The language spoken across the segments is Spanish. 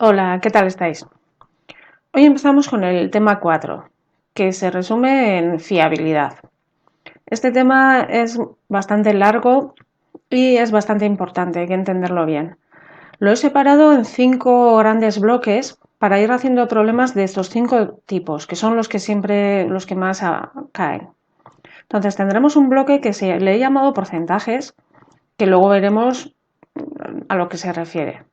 Hola, ¿qué tal estáis? Hoy empezamos con el tema 4, que se resume en fiabilidad. Este tema es bastante largo y es bastante importante, hay que entenderlo bien. Lo he separado en 5 grandes bloques para ir haciendo problemas de estos 5 tipos, que son los que siempre, los que más caen. Entonces tendremos un bloque que le he llamado porcentajes, que luego veremos a lo que se refiere.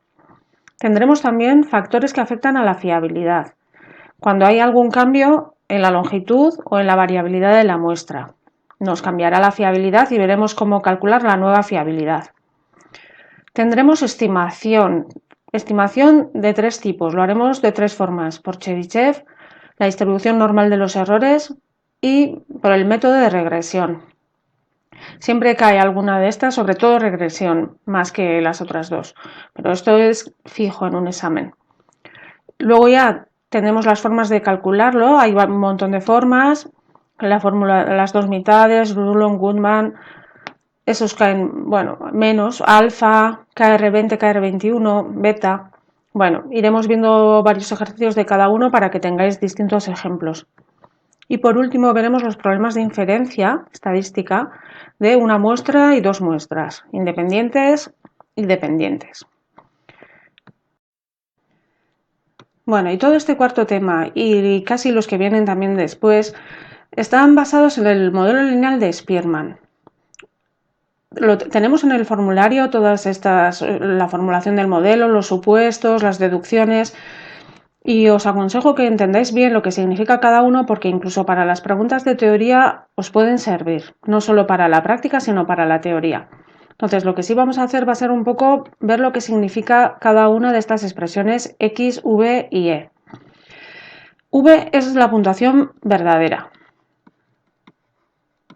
Tendremos también factores que afectan a la fiabilidad, cuando hay algún cambio en la longitud o en la variabilidad de la muestra. Nos cambiará la fiabilidad y veremos cómo calcular la nueva fiabilidad. Tendremos estimación de 3 tipos, lo haremos de 3 formas, por Chebyshev, la distribución normal de los errores y por el método de regresión. Siempre cae alguna de estas, sobre todo regresión, más que las otras dos, pero esto es fijo en un examen. Luego ya tenemos las formas de calcularlo, hay un montón de formas, la fórmula, las dos mitades, Rulon, Goodman, esos caen, bueno, menos, alfa, KR20, KR21, beta. Bueno, iremos viendo varios ejercicios de cada uno para que tengáis distintos ejemplos. Y por último veremos los problemas de inferencia estadística de una muestra y dos muestras, independientes y dependientes. Bueno, y todo este cuarto tema y casi los que vienen también después están basados en el modelo lineal de Spearman. Tenemos en el formulario todas estas, la formulación del modelo, los supuestos, las deducciones, y os aconsejo que entendáis bien lo que significa cada uno porque incluso para las preguntas de teoría os pueden servir, no solo para la práctica sino para la teoría. Entonces lo que sí vamos a hacer va a ser un poco ver lo que significa cada una de estas expresiones X, V y E. V es la puntuación verdadera.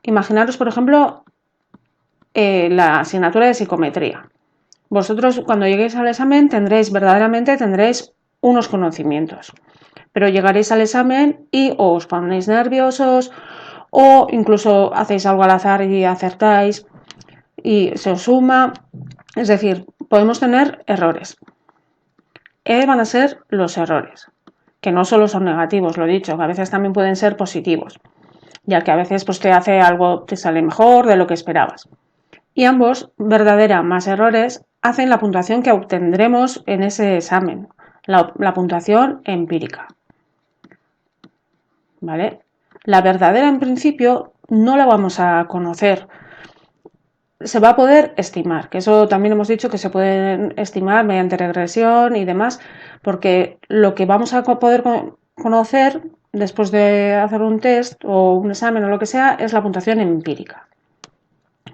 Imaginaros, por ejemplo, la asignatura de psicometría. Vosotros cuando lleguéis al examen verdaderamente tendréis unos conocimientos, pero llegaréis al examen y os ponéis nerviosos o incluso hacéis algo al azar y acertáis y se os suma, es decir, podemos tener errores. Van a ser los errores, que no solo son negativos, lo he dicho, que a veces también pueden ser positivos, ya que a veces pues, te sale mejor de lo que esperabas. Y ambos, verdadera más errores, hacen la puntuación que obtendremos en ese examen, la puntuación empírica. ¿Vale? La verdadera en principio no la vamos a conocer. Se va a poder estimar, que eso también hemos dicho que se puede estimar mediante regresión y demás, porque lo que vamos a poder conocer después de hacer un test o un examen o lo que sea es la puntuación empírica.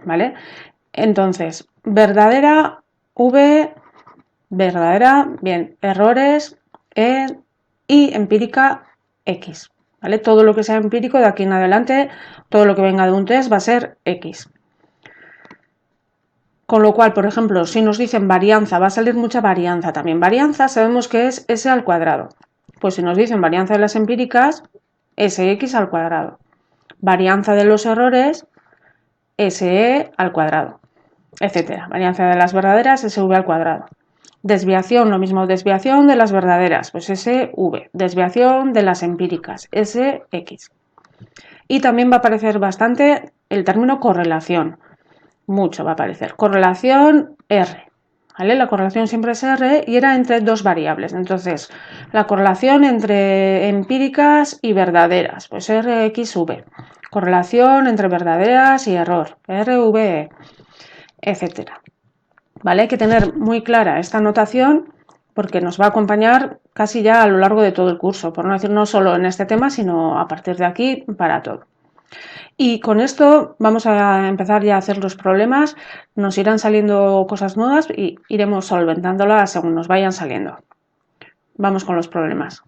¿Vale? Entonces, verdadera V, verdadera, bien, errores y empírica X. ¿Vale? Todo lo que sea empírico de aquí en adelante, todo lo que venga de un test va a ser X. Con lo cual, por ejemplo, si nos dicen varianza, va a salir mucha varianza también. Varianza sabemos que es S al cuadrado. Pues si nos dicen varianza de las empíricas, SX al cuadrado. Varianza de los errores, SE al cuadrado, etcétera. Varianza de las verdaderas, SV al cuadrado. Desviación, lo mismo, desviación de las verdaderas, pues SV. Desviación de las empíricas, SX. Y también va a aparecer bastante el término correlación. Mucho va a aparecer. Correlación R. ¿Vale? La correlación siempre es R y era entre dos variables. Entonces, la correlación entre empíricas y verdaderas, pues RXV. Correlación entre verdaderas y error, RVE, etcétera. ¿Vale? Hay que tener muy clara esta notación porque nos va a acompañar casi ya a lo largo de todo el curso, por no decir no solo en este tema, sino a partir de aquí para todo. Y con esto vamos a empezar ya a hacer los problemas, nos irán saliendo cosas nuevas y iremos solventándolas según nos vayan saliendo. Vamos con los problemas.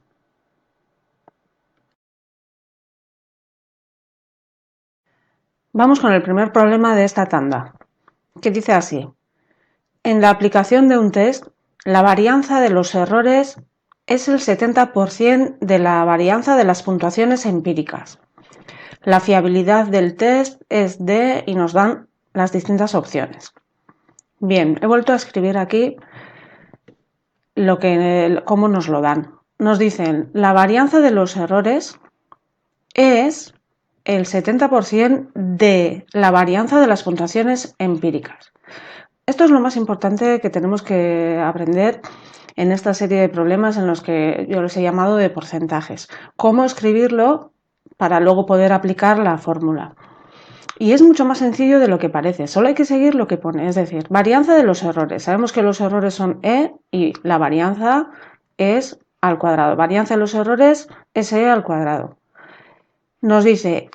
Vamos con el primer problema de esta tanda, que dice así. En la aplicación de un test, la varianza de los errores es el 70% de la varianza de las puntuaciones empíricas. La fiabilidad del test es de y nos dan las distintas opciones. Bien, he vuelto a escribir aquí cómo nos lo dan. Nos dicen, la varianza de los errores es el 70% de la varianza de las puntuaciones empíricas. Esto es lo más importante que tenemos que aprender en esta serie de problemas en los que yo les he llamado de porcentajes. Cómo escribirlo para luego poder aplicar la fórmula. Y es mucho más sencillo de lo que parece, solo hay que seguir lo que pone, es decir, varianza de los errores. Sabemos que los errores son E y la varianza es al cuadrado. Varianza de los errores es E al cuadrado. Nos dice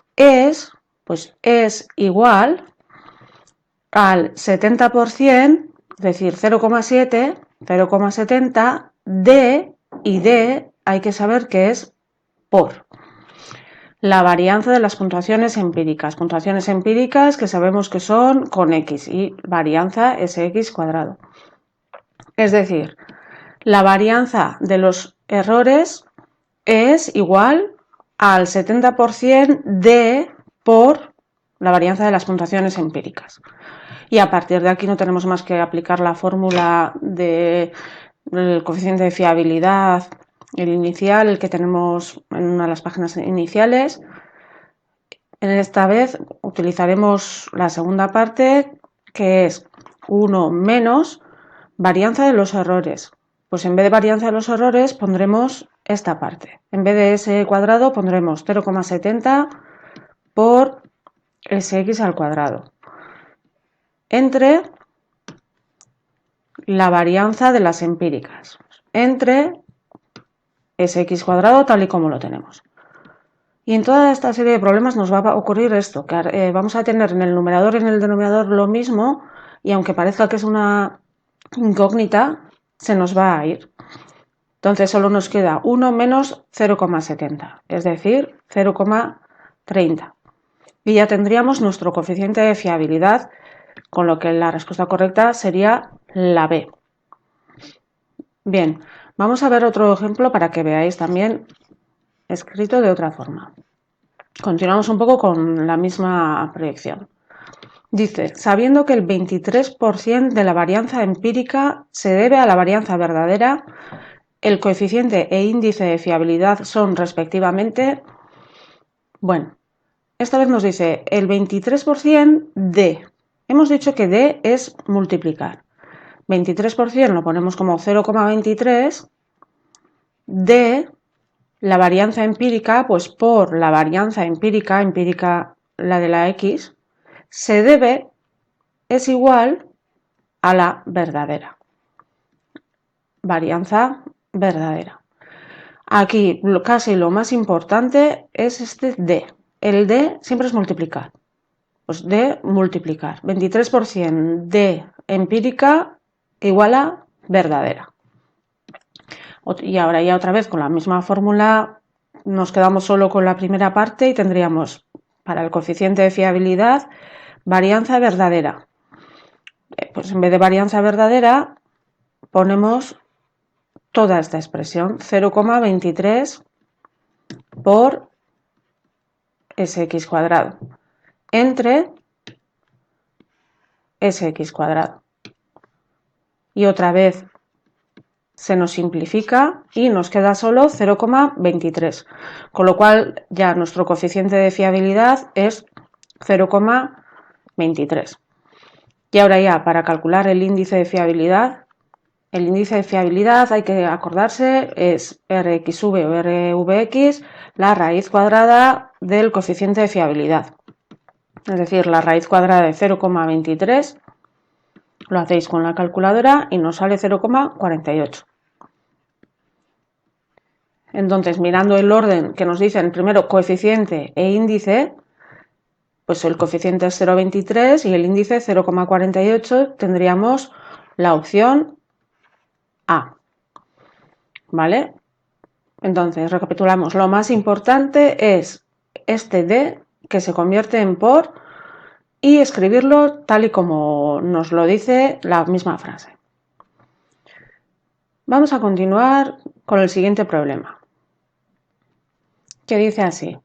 pues es igual al 70%, es decir, 0,7, 0,70 de, y de hay que saber que es por. La varianza de las puntuaciones empíricas. Puntuaciones empíricas que sabemos que son con X y varianza es X cuadrado. Es decir, la varianza de los errores es igual al 70% de por la varianza de las puntuaciones empíricas. Y a partir de aquí no tenemos más que aplicar la fórmula del coeficiente de fiabilidad, el inicial, el que tenemos en una de las páginas iniciales. En esta vez utilizaremos la segunda parte, que es 1 menos varianza de los errores. Pues en vez de varianza de los errores pondremos esta parte. En vez de S cuadrado pondremos 0,70 por Sx al cuadrado entre la varianza de las empíricas, entre Sx cuadrado tal y como lo tenemos. Y en toda esta serie de problemas nos va a ocurrir esto, que vamos a tener en el numerador y en el denominador lo mismo, y aunque parezca que es una incógnita, se nos va a ir. Entonces solo nos queda 1 menos 0,70, es decir, 0,30. Y ya tendríamos nuestro coeficiente de fiabilidad, con lo que la respuesta correcta sería la B. Bien, vamos a ver otro ejemplo para que veáis también escrito de otra forma. Continuamos un poco con la misma proyección. Dice, sabiendo que el 23% de la varianza empírica se debe a la varianza verdadera, el coeficiente e índice de fiabilidad son respectivamente, bueno, esta vez nos dice el 23% de, hemos dicho que de es multiplicar. 23% lo ponemos como 0,23 de la varianza empírica, pues por la varianza empírica la de la X, se debe, es igual a la verdadera. Varianza verdadera. Aquí casi lo más importante es este D. El D siempre es multiplicar. Pues de multiplicar. 23% de empírica igual a verdadera. Y ahora ya otra vez con la misma fórmula nos quedamos solo con la primera parte y tendríamos para el coeficiente de fiabilidad varianza verdadera. Pues en vez de varianza verdadera ponemos toda esta expresión 0,23 por Sx cuadrado entre Sx cuadrado. Y otra vez se nos simplifica y nos queda solo 0,23, con lo cual ya nuestro coeficiente de fiabilidad es 0,23. Y ahora ya para calcular el índice de fiabilidad hay que acordarse es Rxv o Rvx, la raíz cuadrada del coeficiente de fiabilidad. Es decir, la raíz cuadrada de 0,23 lo hacéis con la calculadora y nos sale 0,48. Entonces, mirando el orden que nos dicen primero coeficiente e índice, pues el coeficiente es 0,23 y el índice 0,48, tendríamos la opción A. ¿Vale? Entonces, recapitulamos. Lo más importante es este D que se convierte en por y escribirlo tal y como nos lo dice la misma frase. Vamos a continuar con el siguiente problema, que dice así.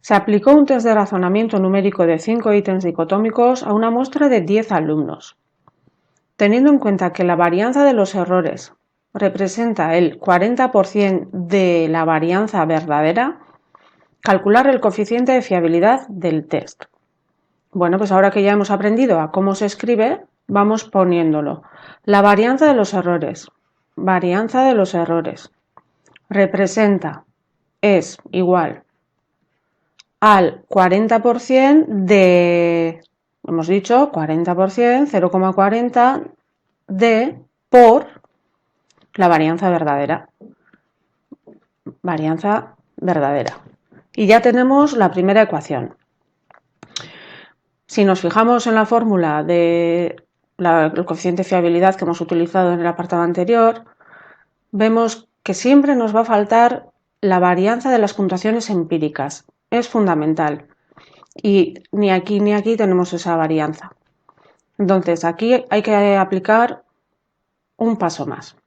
Se aplicó un test de razonamiento numérico de 5 ítems dicotómicos a una muestra de 10 alumnos. Teniendo en cuenta que la varianza de los errores representa el 40% de la varianza verdadera, calcular el coeficiente de fiabilidad del test. Bueno, pues ahora que ya hemos aprendido a cómo se escribe, vamos poniéndolo. La varianza de los errores. Varianza de los errores. Representa, es igual al 40% de, hemos dicho, 40%, 0,40 de por la varianza verdadera. Varianza verdadera. Y ya tenemos la primera ecuación. Si nos fijamos en la fórmula del coeficiente de fiabilidad que hemos utilizado en el apartado anterior, vemos que siempre nos va a faltar la varianza de las puntuaciones empíricas. Es fundamental. Y ni aquí tenemos esa varianza. Entonces, aquí hay que aplicar un paso más.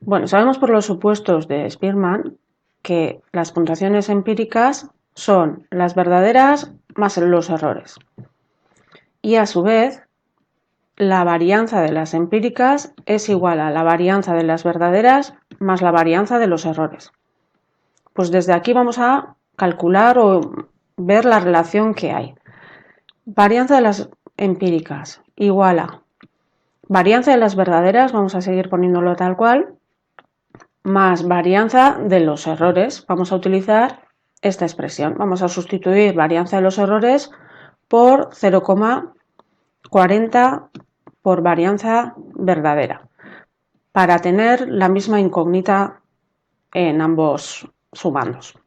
Bueno, sabemos por los supuestos de Spearman que las puntuaciones empíricas son las verdaderas más los errores. Y a su vez, la varianza de las empíricas es igual a la varianza de las verdaderas más la varianza de los errores. Pues desde aquí vamos a calcular o ver la relación que hay. Varianza de las empíricas igual a varianza de las verdaderas, vamos a seguir poniéndolo tal cual, más varianza de los errores. Vamos a utilizar esta expresión. Vamos a sustituir varianza de los errores por 0,40 por varianza verdadera, para tener la misma incógnita en ambos sumandos.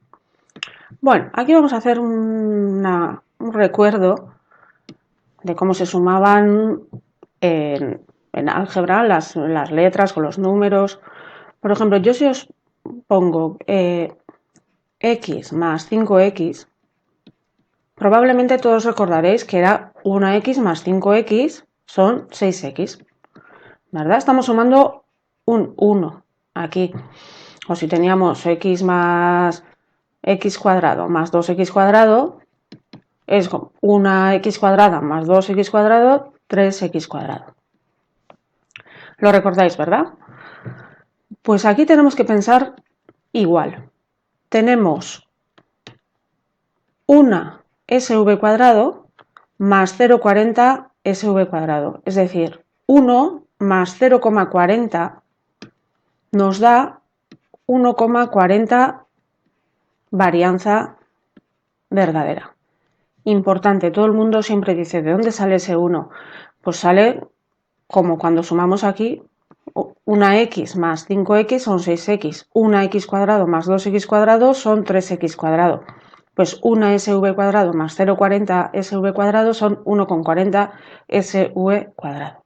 Bueno, aquí vamos a hacer un recuerdo de cómo se sumaban en álgebra las letras con los números. Por ejemplo, yo si os pongo x más 5x, probablemente todos recordaréis que era 1x más 5x son 6x, ¿verdad? Estamos sumando un 1 aquí. O si teníamos x más x cuadrado más 2x cuadrado, es 1x cuadrada más 2x cuadrado, 3x cuadrado. ¿Lo recordáis, verdad? Pues aquí tenemos que pensar igual. Tenemos una SV cuadrado más 0,40 SV cuadrado. Es decir, 1 más 0,40 nos da 1,40 varianza verdadera. Importante, todo el mundo siempre dice, ¿de dónde sale ese 1? Pues sale como cuando sumamos aquí, una x más 5x son 6x, una x cuadrado más 2x cuadrado son 3x cuadrado. Pues una SV cuadrado más 0,40 SV cuadrado son 1,40 SV cuadrado.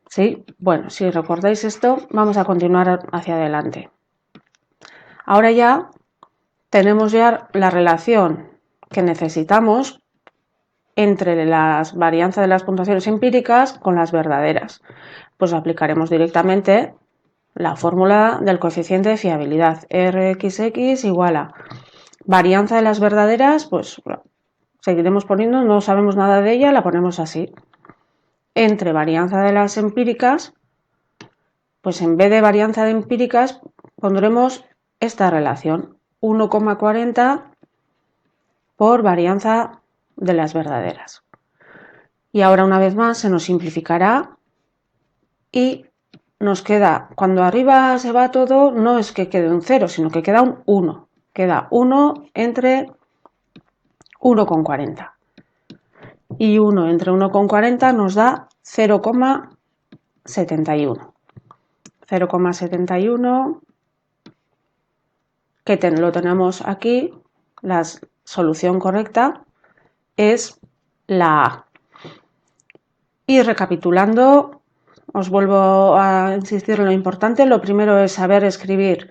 ¿Sí? Bueno, si recordáis esto, vamos a continuar hacia adelante. Ahora ya tenemos ya la relación que necesitamos entre las varianzas de las puntuaciones empíricas con las verdaderas. Pues aplicaremos directamente la fórmula del coeficiente de fiabilidad. Rxx igual a varianza de las verdaderas, pues seguiremos poniendo, no sabemos nada de ella, la ponemos así. Entre varianza de las empíricas, pues en vez de varianza de empíricas pondremos esta relación, 1,40 por varianza de las verdaderas. Y ahora una vez más se nos simplificará y nos queda, cuando arriba se va todo, no es que quede un 0, sino que queda un 1. Queda 1 entre 1,40. Y 1 entre 1,40 nos da 0,71. 0,71, que lo tenemos aquí, la solución correcta es la A. Y recapitulando, os vuelvo a insistir en lo importante. Lo primero es saber escribir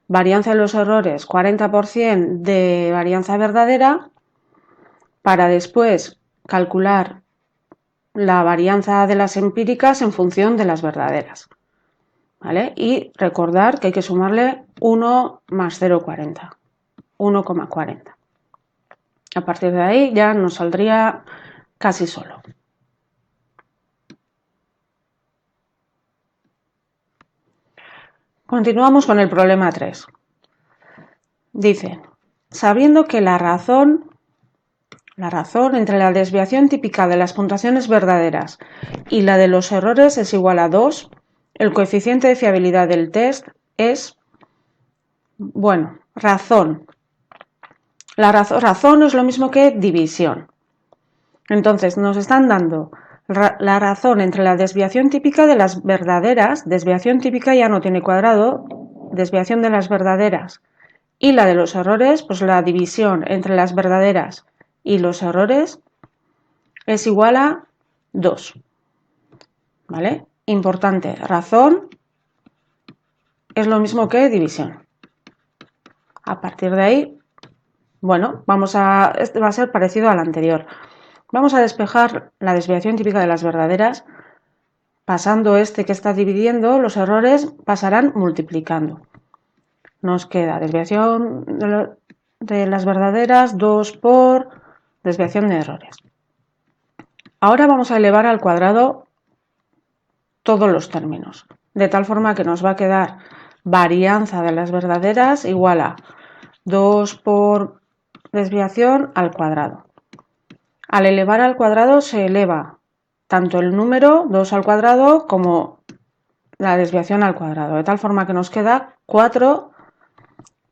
varianza de los errores, 40% de varianza verdadera, para después calcular la varianza de las empíricas en función de las verdaderas. ¿Vale? Y recordar que hay que sumarle 1 más 0,40, 1,40. A partir de ahí ya nos saldría casi solo. Continuamos con el problema 3. Dice, sabiendo que la razón entre la desviación típica de las puntuaciones verdaderas y la de los errores es igual a 2, el coeficiente de fiabilidad del test es, bueno, razón. Razón es lo mismo que división. Entonces, nos están dando la razón entre la desviación típica de las verdaderas, desviación típica ya no tiene cuadrado, desviación de las verdaderas, y la de los errores, pues la división entre las verdaderas y los errores es igual a 2. ¿Vale? Importante, razón es lo mismo que división. A partir de ahí, bueno, este va a ser parecido al anterior. Vamos a despejar la desviación típica de las verdaderas. Pasando este que está dividiendo, los errores pasarán multiplicando. Nos queda desviación de las verdaderas, 2 por desviación de errores. Ahora vamos a elevar al cuadrado todos los términos, de tal forma que nos va a quedar varianza de las verdaderas igual a 2 por desviación al cuadrado. Al elevar al cuadrado se eleva tanto el número 2 al cuadrado como la desviación al cuadrado, de tal forma que nos queda 4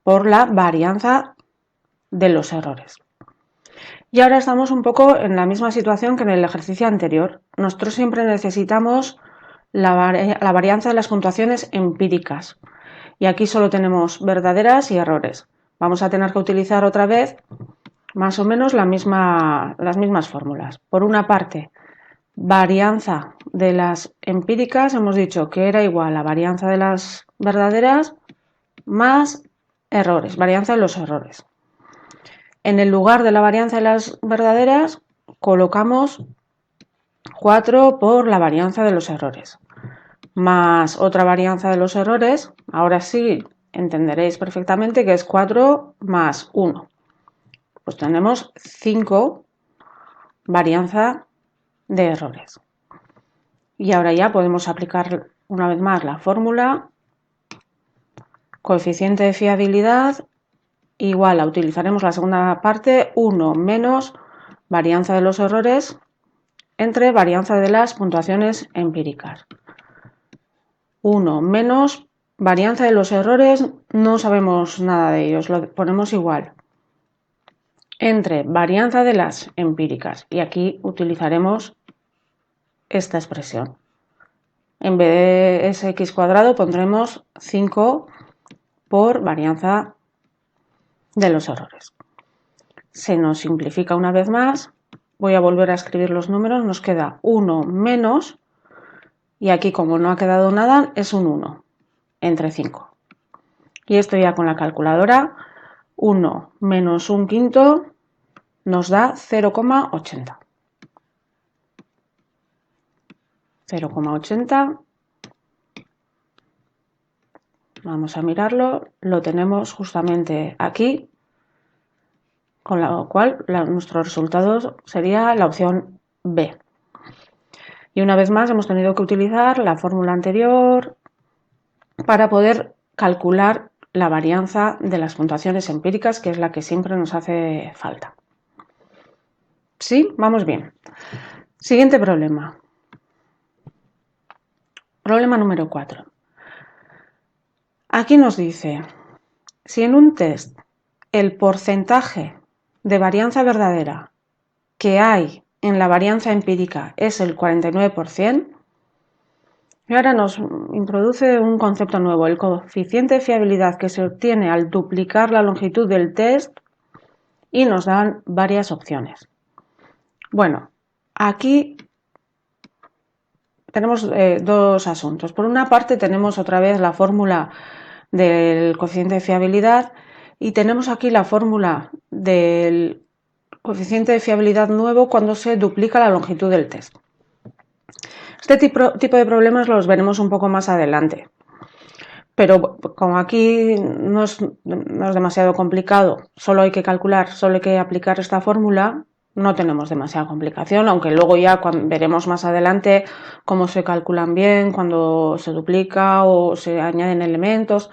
por la varianza de los errores. Y ahora estamos un poco en la misma situación que en el ejercicio anterior. Nosotros siempre necesitamos la varianza de las puntuaciones empíricas. Y aquí solo tenemos verdaderas y errores. Vamos a tener que utilizar otra vez más o menos las mismas fórmulas. Por una parte, varianza de las empíricas, hemos dicho que era igual a varianza de las verdaderas más errores, varianza de los errores. En el lugar de la varianza de las verdaderas colocamos 4 por la varianza de los errores, más otra varianza de los errores. Ahora sí entenderéis perfectamente que es 4 más 1. Pues tenemos 5 varianza de errores. Y ahora ya podemos aplicar una vez más la fórmula. Coeficiente de fiabilidad igual a, utilizaremos la segunda parte, 1 menos varianza de los errores entre varianza de las puntuaciones empíricas. 1 menos varianza de los errores, no sabemos nada de ellos, lo ponemos igual, entre varianza de las empíricas. Y aquí utilizaremos esta expresión. En vez de ese x cuadrado pondremos 5 por varianza de los errores. Se nos simplifica una vez más. Voy a volver a escribir los números. Nos queda 1 menos, y aquí como no ha quedado nada, es un 1 entre 5. Y esto ya con la calculadora, 1 menos un quinto nos da 0,80. 0,80. Vamos a mirarlo. Lo tenemos justamente aquí, con lo cual nuestro resultado sería la opción B. Y una vez más hemos tenido que utilizar la fórmula anterior para poder calcular la varianza de las puntuaciones empíricas, que es la que siempre nos hace falta. ¿Sí? Vamos bien. Siguiente problema. Problema número 4. Aquí nos dice, si en un test el porcentaje de varianza verdadera que hay en la varianza empírica es el 49%, y ahora nos introduce un concepto nuevo, el coeficiente de fiabilidad que se obtiene al duplicar la longitud del test, y nos dan varias opciones. Bueno, aquí tenemos dos asuntos. Por una parte tenemos otra vez la fórmula del coeficiente de fiabilidad y tenemos aquí la fórmula del coeficiente de fiabilidad nuevo cuando se duplica la longitud del test. Este tipo de problemas los veremos un poco más adelante, pero como aquí no es demasiado complicado, solo hay que calcular, solo hay que aplicar esta fórmula, no tenemos demasiada complicación, aunque luego ya veremos más adelante cómo se calculan bien, cuando se duplica o se añaden elementos.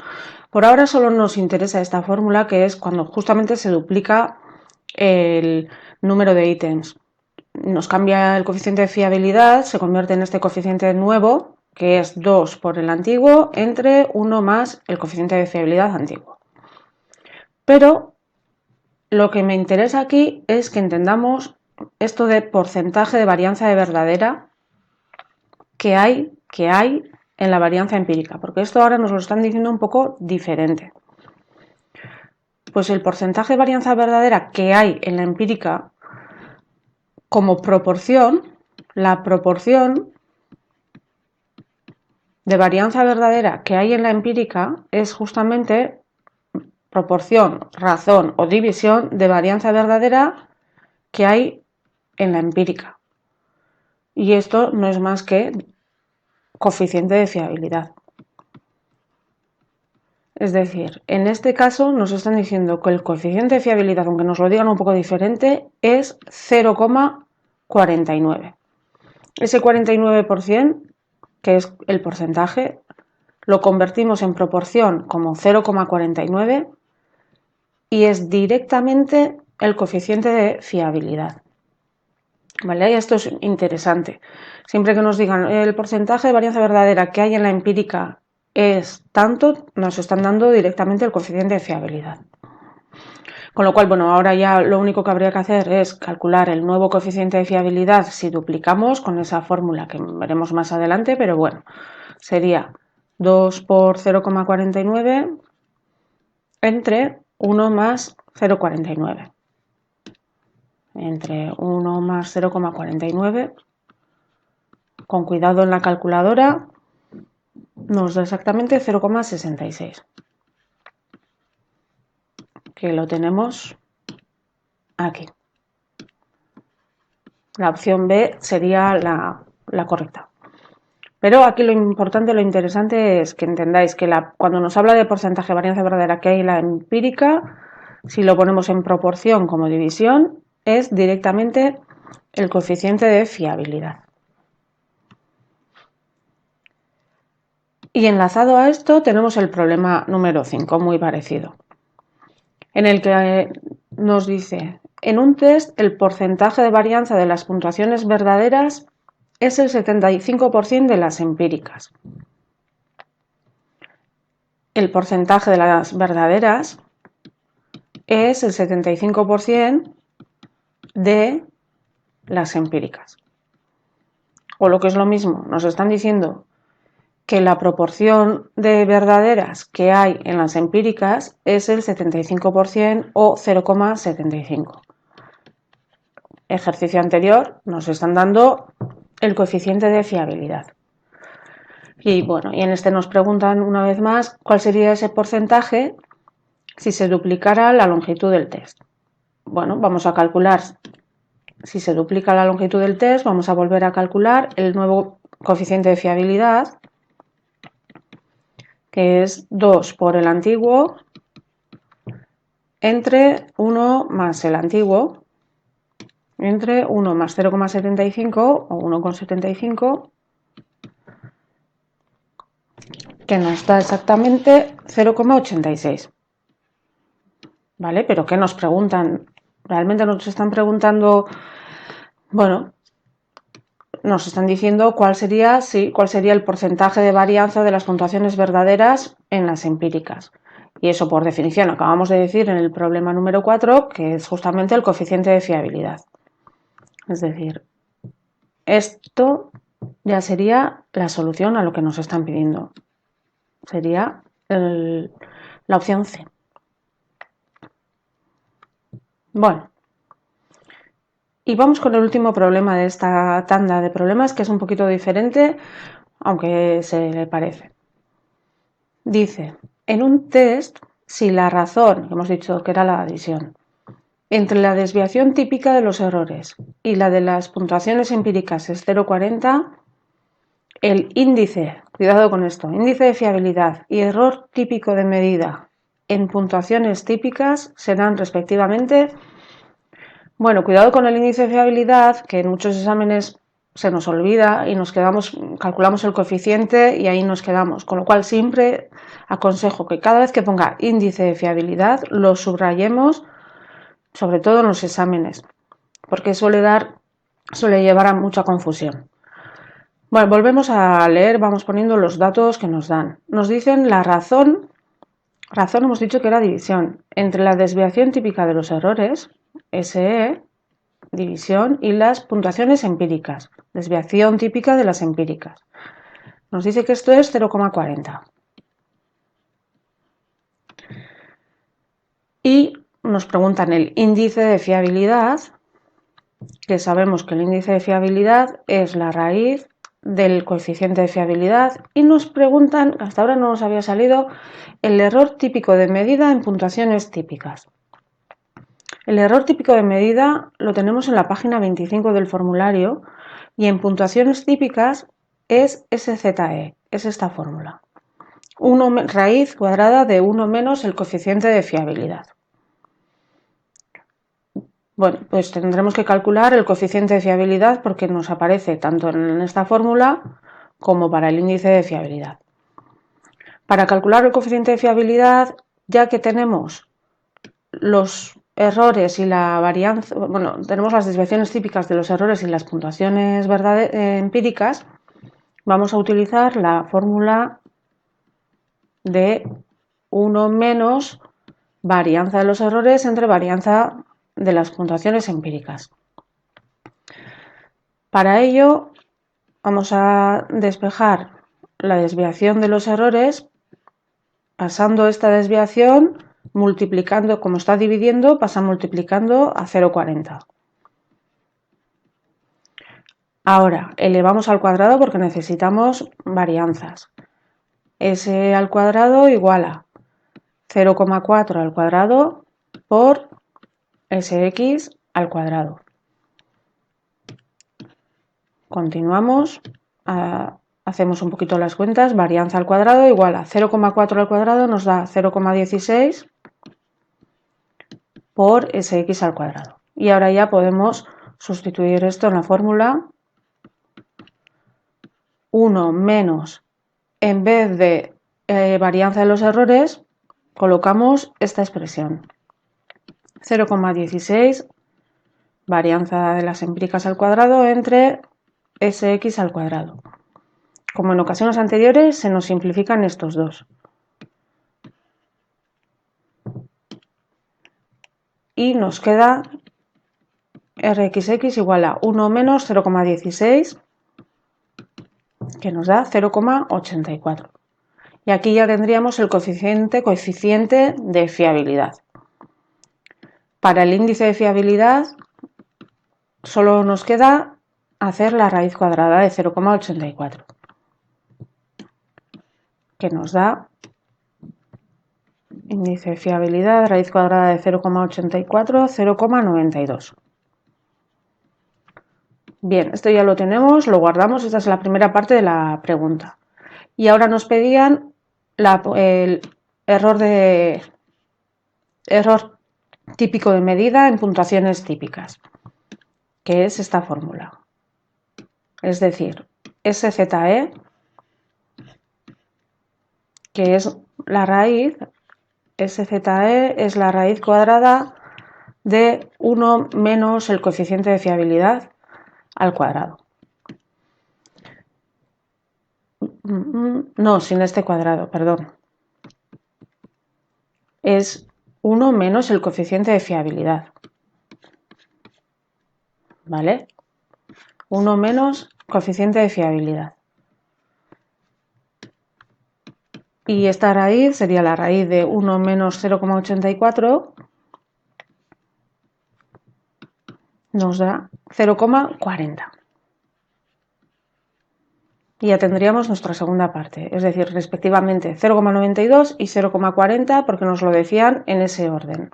Por ahora solo nos interesa esta fórmula, que es cuando justamente se duplica el número de ítems. Nos cambia el coeficiente de fiabilidad, se convierte en este coeficiente nuevo, que es 2 por el antiguo, entre 1 más el coeficiente de fiabilidad antiguo. Pero lo que me interesa aquí es que entendamos esto de porcentaje de varianza de verdadera que hay en la varianza empírica, porque esto ahora nos lo están diciendo un poco diferente. Pues el porcentaje de varianza verdadera que hay en la empírica como proporción, la proporción de varianza verdadera que hay en la empírica es justamente proporción, razón o división de varianza verdadera que hay en la empírica. Y esto no es más que coeficiente de fiabilidad. Es decir, en este caso nos están diciendo que el coeficiente de fiabilidad, aunque nos lo digan un poco diferente, es 0,49. Ese 49%, que es el porcentaje, lo convertimos en proporción como 0,49 y es directamente el coeficiente de fiabilidad. ¿Vale? Y esto es interesante. Siempre que nos digan el porcentaje de varianza verdadera que hay en la empírica es tanto, nos están dando directamente el coeficiente de fiabilidad. Con lo cual, bueno, ahora ya lo único que habría que hacer es calcular el nuevo coeficiente de fiabilidad si duplicamos con esa fórmula que veremos más adelante, pero bueno, sería 2 por 0,49 entre 1 más 0,49. Entre 1 más 0,49, con cuidado en la calculadora, nos da exactamente 0,66, que lo tenemos aquí. La opción B sería la correcta. Pero aquí lo importante, lo interesante es que entendáis que cuando nos habla de porcentaje de varianza verdadera que hay en la empírica, si lo ponemos en proporción como división, es directamente el coeficiente de fiabilidad. Y enlazado a esto tenemos el problema número 5, muy parecido, en el que nos dice, en un test el porcentaje de varianza de las puntuaciones verdaderas es el 75% de las empíricas. El porcentaje de las verdaderas es el 75% de las empíricas. O lo que es lo mismo, nos están diciendo que la proporción de verdaderas que hay en las empíricas es el 75% o 0,75. Ejercicio anterior nos están dando el coeficiente de fiabilidad. Y bueno, y en este nos preguntan una vez más cuál sería ese porcentaje si se duplicara la longitud del test. Bueno, vamos a calcular, si se duplica la longitud del test, vamos a volver a calcular el nuevo coeficiente de fiabilidad, que es 2 por el antiguo entre 1 más el antiguo, entre 1 más 0,75 o 1,75, que nos da exactamente 0,86. ¿Vale? Pero ¿qué nos preguntan? Realmente nos están preguntando, bueno, nos están diciendo cuál sería el porcentaje de varianza de las puntuaciones verdaderas en las empíricas. Y eso por definición acabamos de decir en el problema número 4, que es justamente el coeficiente de fiabilidad. Es decir, esto ya sería la solución a lo que nos están pidiendo. Sería la opción C. Bueno, y vamos con el último problema de esta tanda de problemas, que es un poquito diferente, aunque se le parece. Dice, en un test, si la razón, hemos dicho que era la adición, entre la desviación típica de los errores y la de las puntuaciones empíricas es 0,40, el índice, cuidado con esto, índice de fiabilidad y error típico de medida en puntuaciones típicas serán respectivamente Bueno, cuidado con el índice de fiabilidad, que en muchos exámenes se nos olvida y nos quedamos, calculamos el coeficiente y ahí nos quedamos. Con lo cual siempre aconsejo que cada vez que ponga índice de fiabilidad lo subrayemos, sobre todo en los exámenes, porque suele llevar a mucha confusión. Bueno, volvemos a leer, vamos poniendo los datos que nos dan. Nos dicen la razón hemos dicho que era división, entre la desviación típica de los errores, SE, división, y las puntuaciones empíricas, desviación típica de las empíricas. Nos dice que esto es 0,40. Y nos preguntan el índice de fiabilidad, que sabemos que el índice de fiabilidad es la raíz del coeficiente de fiabilidad, y nos preguntan, hasta ahora no nos había salido, el error típico de medida en puntuaciones típicas. El error típico de medida lo tenemos en la página 25 del formulario y en puntuaciones típicas es SZE, es esta fórmula. Raíz cuadrada de 1 menos el coeficiente de fiabilidad. Bueno, pues tendremos que calcular el coeficiente de fiabilidad porque nos aparece tanto en esta fórmula como para el índice de fiabilidad. Para calcular el coeficiente de fiabilidad, ya que tenemos los errores y la varianza, bueno, tenemos las desviaciones típicas de los errores y las puntuaciones empíricas, vamos a utilizar la fórmula de 1 menos varianza de los errores entre varianza de las puntuaciones empíricas. Para ello vamos a despejar la desviación de los errores pasando esta desviación multiplicando, como está dividiendo, pasa multiplicando a 0,40. Ahora elevamos al cuadrado porque necesitamos varianzas. S al cuadrado igual a 0,4 al cuadrado por Sx al cuadrado. Continuamos, hacemos un poquito las cuentas, varianza al cuadrado igual a 0,4 al cuadrado nos da 0,16 por Sx al cuadrado. Y ahora ya podemos sustituir esto en la fórmula. 1 menos, en vez de varianza de los errores, colocamos esta expresión. 0,16 varianza de las empíricas al cuadrado entre Sx al cuadrado. Como en ocasiones anteriores, se nos simplifican estos dos. Y nos queda Rxx igual a 1 menos 0,16, que nos da 0,84. Y aquí ya tendríamos el coeficiente de fiabilidad. Para el índice de fiabilidad solo nos queda hacer la raíz cuadrada de 0,84, que nos da índice de fiabilidad, raíz cuadrada de 0,84, 0,92. Bien, esto ya lo tenemos, lo guardamos, esta es la primera parte de la pregunta. Y ahora nos pedían el error típico de medida en puntuaciones típicas, que es esta fórmula. Es decir, SZE, que es la raíz, SZE es la raíz cuadrada de 1 menos el coeficiente de fiabilidad al cuadrado. No, sin este cuadrado, perdón. Es 1 menos el coeficiente de fiabilidad. ¿Vale? 1 menos coeficiente de fiabilidad. Y esta raíz sería la raíz de 1 menos 0,84, nos da 0,40. Y ya tendríamos nuestra segunda parte, es decir, respectivamente 0,92 y 0,40 porque nos lo decían en ese orden.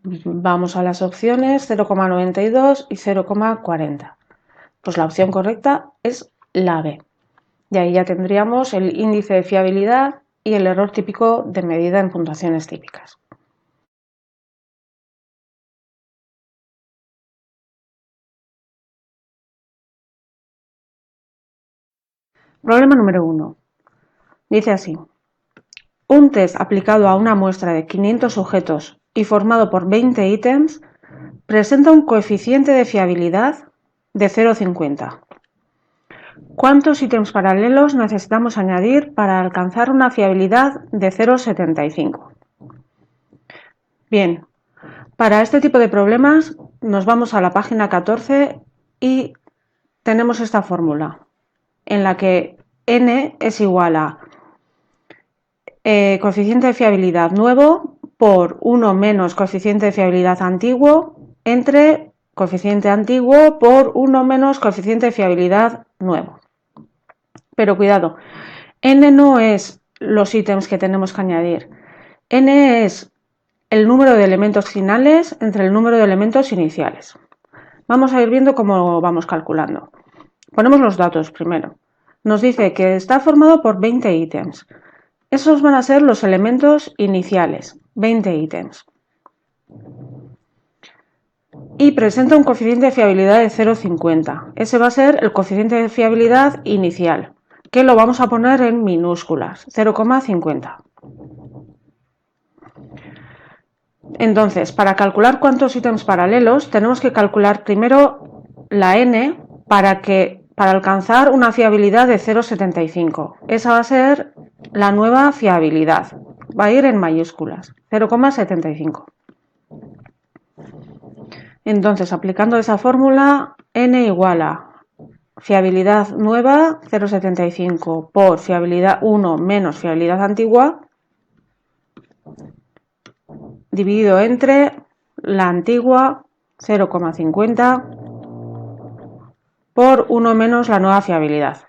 Vamos a las opciones 0,92 y 0,40. Pues la opción correcta es la B. Y ahí ya tendríamos el índice de fiabilidad y el error típico de medida en puntuaciones típicas. Problema número 1. Dice así. Un test aplicado a una muestra de 500 sujetos y formado por 20 ítems presenta un coeficiente de fiabilidad de 0,50. ¿Cuántos ítems paralelos necesitamos añadir para alcanzar una fiabilidad de 0,75? Bien, para este tipo de problemas nos vamos a la página 14 y tenemos esta fórmula en la que n es igual a coeficiente de fiabilidad nuevo por 1 menos coeficiente de fiabilidad antiguo entre coeficiente antiguo por 1 menos coeficiente de fiabilidad nuevo. Pero cuidado, n no es los ítems que tenemos que añadir. N es el número de elementos finales entre el número de elementos iniciales. Vamos a ir viendo cómo vamos calculando. Ponemos los datos primero. Nos dice que está formado por 20 ítems. Esos van a ser los elementos iniciales, 20 ítems. Y presenta un coeficiente de fiabilidad de 0,50. Ese va a ser el coeficiente de fiabilidad inicial, que lo vamos a poner en minúsculas, 0,50. Entonces, para calcular cuántos ítems paralelos, tenemos que calcular primero la n para alcanzar una fiabilidad de 0,75. Esa va a ser la nueva fiabilidad. Va a ir en mayúsculas, 0,75. Entonces, aplicando esa fórmula, n igual a fiabilidad nueva, 0,75, por fiabilidad 1 menos fiabilidad antigua, dividido entre la antigua, 0,50, por 1 menos la nueva fiabilidad.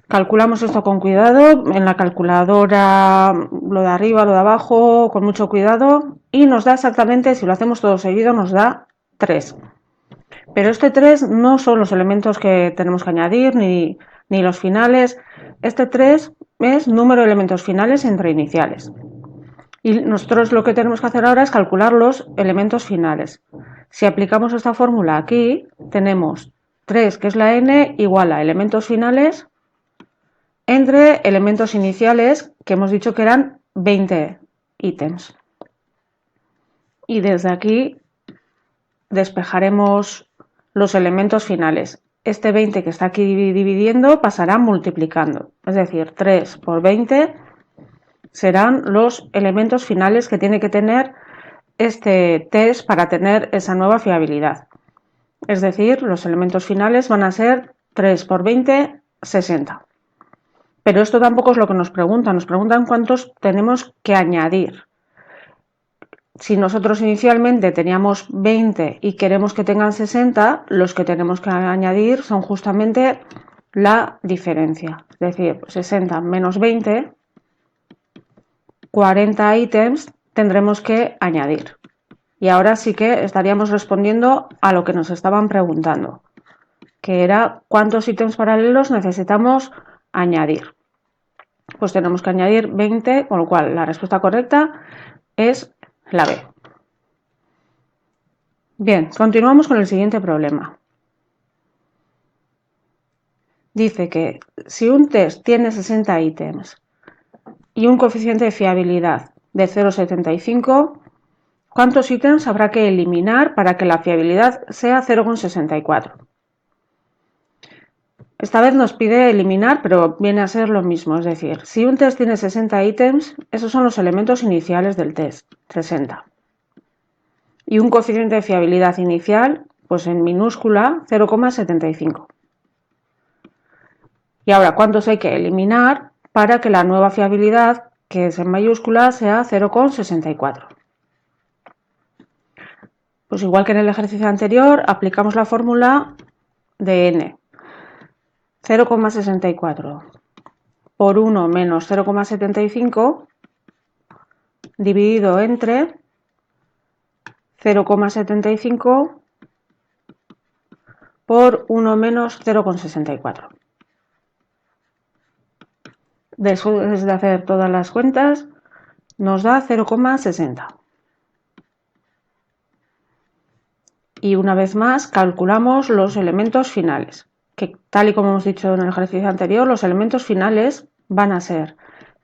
Calculamos esto con cuidado, en la calculadora, lo de arriba, lo de abajo, con mucho cuidado, y nos da exactamente, si lo hacemos todo seguido, nos da 3. Pero este 3 no son los elementos que tenemos que añadir, ni los finales. Este 3 es número de elementos finales entre iniciales. Y nosotros lo que tenemos que hacer ahora es calcular los elementos finales. Si aplicamos esta fórmula aquí, tenemos 3, que es la n, igual a elementos finales entre elementos iniciales, que hemos dicho que eran 20 ítems. Y desde aquí despejaremos los elementos finales. Este 20 que está aquí dividiendo pasará multiplicando. Es decir, 3 por 20 serán los elementos finales que tiene que tener este test para tener esa nueva fiabilidad. Es decir, los elementos finales van a ser 3 por 20, 60. Pero esto tampoco es lo que nos preguntan cuántos tenemos que añadir. Si nosotros inicialmente teníamos 20 y queremos que tengan 60, los que tenemos que añadir son justamente la diferencia. Es decir, 60 menos 20, 40 ítems tendremos que añadir. Y ahora sí que estaríamos respondiendo a lo que nos estaban preguntando, que era cuántos ítems paralelos necesitamos añadir. Pues tenemos que añadir 20, con lo cual la respuesta correcta es la B. Bien, continuamos con el siguiente problema. Dice que si un test tiene 60 ítems y un coeficiente de fiabilidad de 0,75, ¿cuántos ítems habrá que eliminar para que la fiabilidad sea 0,64? Esta vez nos pide eliminar, pero viene a ser lo mismo. Es decir, si un test tiene 60 ítems, esos son los elementos iniciales del test, 60. Y un coeficiente de fiabilidad inicial, pues en minúscula, 0,75. Y ahora, ¿cuántos hay que eliminar para que la nueva fiabilidad, que es en mayúscula, sea 0,64? Pues igual que en el ejercicio anterior, aplicamos la fórmula de n. 0,64 por 1 menos 0,75 dividido entre 0,75 por 1 menos 0,64. Después de hacer todas las cuentas, nos da 0,60. Y una vez más calculamos los elementos finales. que tal y como hemos dicho en el ejercicio anterior, los elementos finales van a ser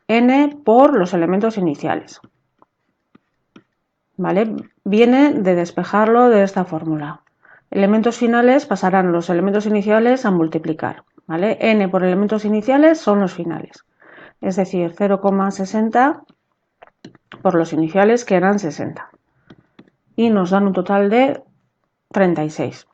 n por los elementos iniciales. ¿Vale? Viene de despejarlo de esta fórmula. Elementos finales pasarán los elementos iniciales a multiplicar. ¿Vale? N por elementos iniciales son los finales. Es decir, 0,60 por los iniciales, que eran 60. Y nos dan un total de 36.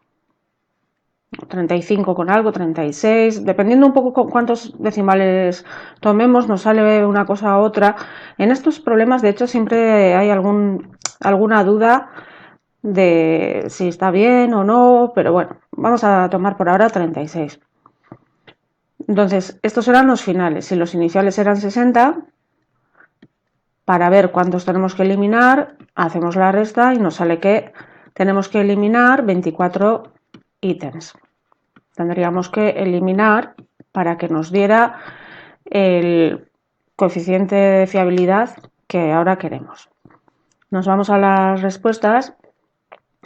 35 con algo, 36, dependiendo un poco con cuántos decimales tomemos, nos sale una cosa u otra. En estos problemas, de hecho, siempre hay alguna duda de si está bien o no, pero bueno, vamos a tomar por ahora 36. Entonces, estos eran los finales. Si los iniciales eran 60, para ver cuántos tenemos que eliminar, hacemos la resta y nos sale que tenemos que eliminar 24 ítems. Tendríamos que eliminar para que nos diera el coeficiente de fiabilidad que ahora queremos. Nos vamos a las respuestas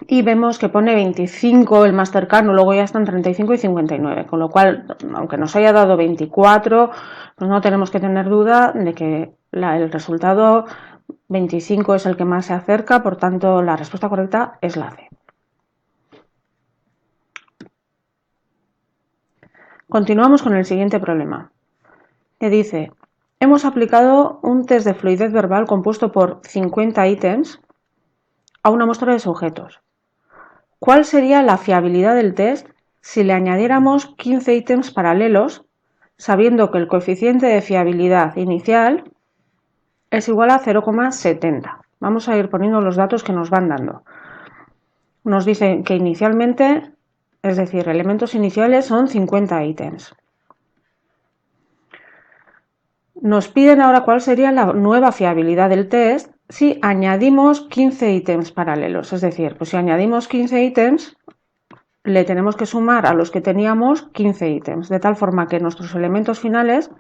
y vemos que pone 25 el más cercano, luego ya están 35 y 59, con lo cual, aunque nos haya dado 24, pues no tenemos que tener duda de que el resultado 25 es el que más se acerca, por tanto la respuesta correcta es la C. Continuamos con el siguiente problema, que dice: hemos aplicado un test de fluidez verbal compuesto por 50 ítems a una muestra de sujetos. ¿Cuál sería la fiabilidad del test si le añadiéramos 15 ítems paralelos, sabiendo que el coeficiente de fiabilidad inicial es igual a 0,70? Vamos a ir poniendo los datos que nos van dando. Nos dicen que inicialmente, es decir, elementos iniciales son 50 ítems. Nos piden ahora cuál sería la nueva fiabilidad del test si añadimos 15 ítems paralelos. Es decir, pues si añadimos 15 ítems, le tenemos que sumar a los que teníamos 15 ítems, de tal forma que nuestros elementos finales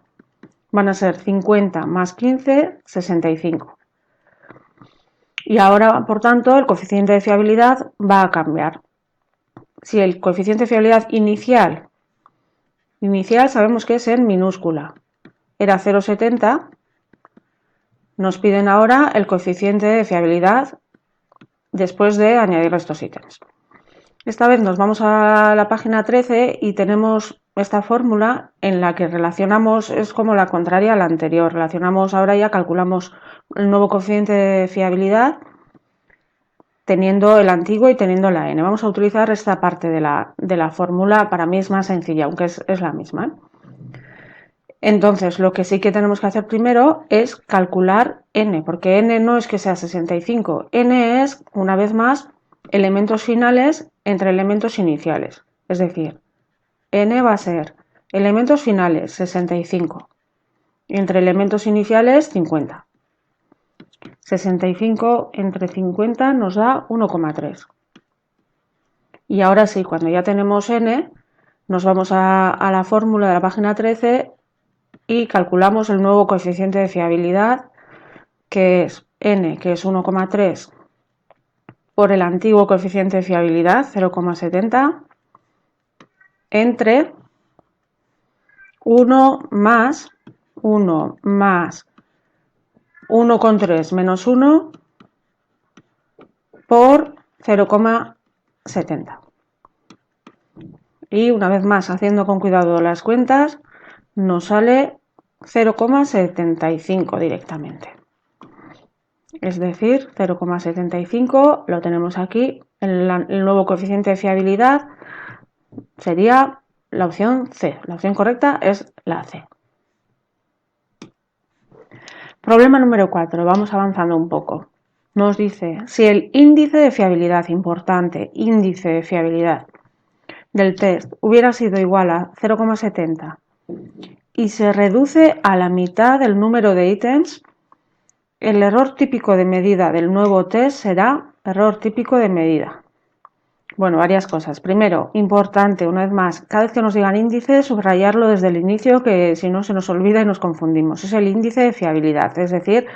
van a ser 50 más 15, 65. Y ahora, por tanto, el coeficiente de fiabilidad va a cambiar. Si el coeficiente de fiabilidad inicial sabemos que es en minúscula, era 0,70, nos piden ahora el coeficiente de fiabilidad después de añadir estos ítems. Esta vez nos vamos a la página 13 y tenemos esta fórmula en la que relacionamos, es como la contraria a la anterior, relacionamos ahora ya, calculamos el nuevo coeficiente de fiabilidad teniendo el antiguo y teniendo la n. Vamos a utilizar esta parte de la fórmula, para mí es más sencilla, aunque es la misma. Entonces, lo que sí que tenemos que hacer primero es calcular n, porque n no es que sea 65, n es, una vez más, elementos finales entre elementos iniciales. Es decir, n va a ser elementos finales 65 y entre elementos iniciales 50. 65 entre 50 nos da 1,3. Y ahora sí, cuando ya tenemos n, nos vamos a la fórmula de la página 13 y calculamos el nuevo coeficiente de fiabilidad, que es n, que es 1,3, por el antiguo coeficiente de fiabilidad, 0,70, entre 1 más 1,3 menos 1 por 0,70. Y una vez más, haciendo con cuidado las cuentas, nos sale 0,75 directamente. Es decir, 0,75 lo tenemos aquí. El nuevo coeficiente de fiabilidad sería la opción C. La opción correcta es la C. Problema número 4. Vamos avanzando un poco. Nos dice, si el índice de fiabilidad, importante, índice de fiabilidad del test hubiera sido igual a 0,70 y se reduce a la mitad del número de ítems, el error típico de medida del nuevo test será error típico de medida. Bueno, varias cosas. Primero, importante, una vez más, cada vez que nos digan índice, subrayarlo desde el inicio, que si no se nos olvida y nos confundimos. Es el índice de fiabilidad, es decir,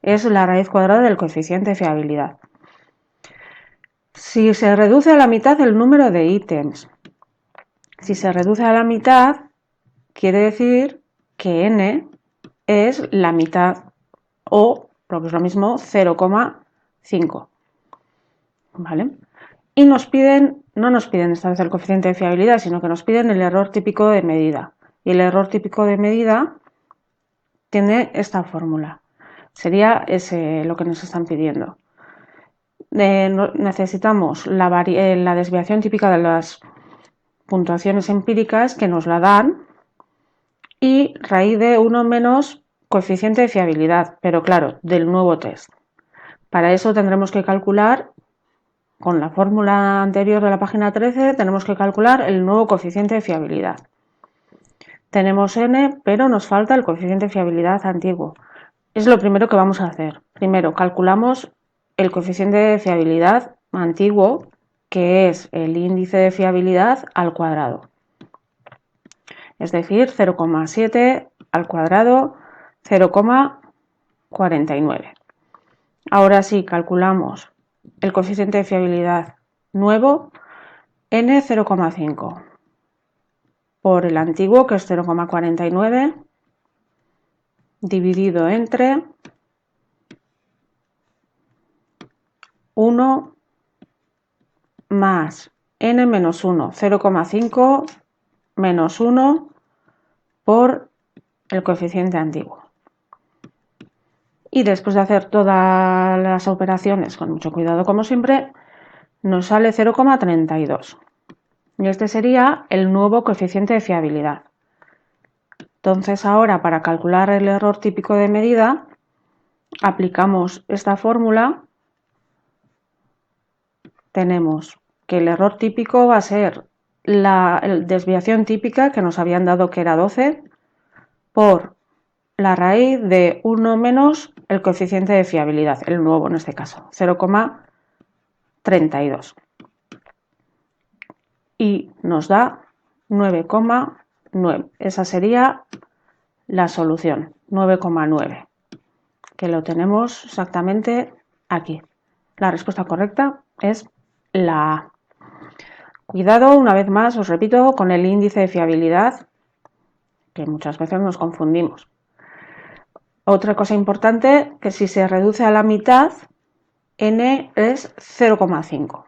es la raíz cuadrada del coeficiente de fiabilidad. Si se reduce a la mitad el número de ítems, Si se reduce a la mitad, quiere decir que n es la mitad o, lo que es lo mismo, 0,5. ¿Vale? Y no nos piden esta vez el coeficiente de fiabilidad, sino que nos piden el error típico de medida. Y el error típico de medida tiene esta fórmula. Sería ese lo que nos están pidiendo. Necesitamos la desviación típica de las puntuaciones empíricas que nos la dan y raíz de 1 menos coeficiente de fiabilidad, pero claro, del nuevo test. Para eso tendremos que calcular, con la fórmula anterior de la página 13, tenemos que calcular el nuevo coeficiente de fiabilidad. Tenemos n, pero nos falta el coeficiente de fiabilidad antiguo. Es lo primero que vamos a hacer. Primero calculamos el coeficiente de fiabilidad antiguo, que es el índice de fiabilidad al cuadrado. Es decir, 0,7 al cuadrado, 0,49. Ahora sí, calculamos el coeficiente de fiabilidad nuevo, n 0,5, por el antiguo, que es 0,49, dividido entre 1 más n menos 1, 0,5 menos 1 por el coeficiente antiguo. Y después de hacer todas las operaciones con mucho cuidado como siempre, nos sale 0,32. Y este sería el nuevo coeficiente de fiabilidad. Entonces ahora, para calcular el error típico de medida, aplicamos esta fórmula. Tenemos que el error típico va a ser la desviación típica, que nos habían dado que era 12, por la raíz de 1 menos el coeficiente de fiabilidad, el nuevo en este caso, 0,32. Y nos da 9,9. Esa sería la solución, 9,9, que lo tenemos exactamente aquí. La respuesta correcta es la A. Cuidado, una vez más, os repito, con el índice de fiabilidad, que muchas veces nos confundimos. Otra cosa importante, que si se reduce a la mitad, n es 0,5.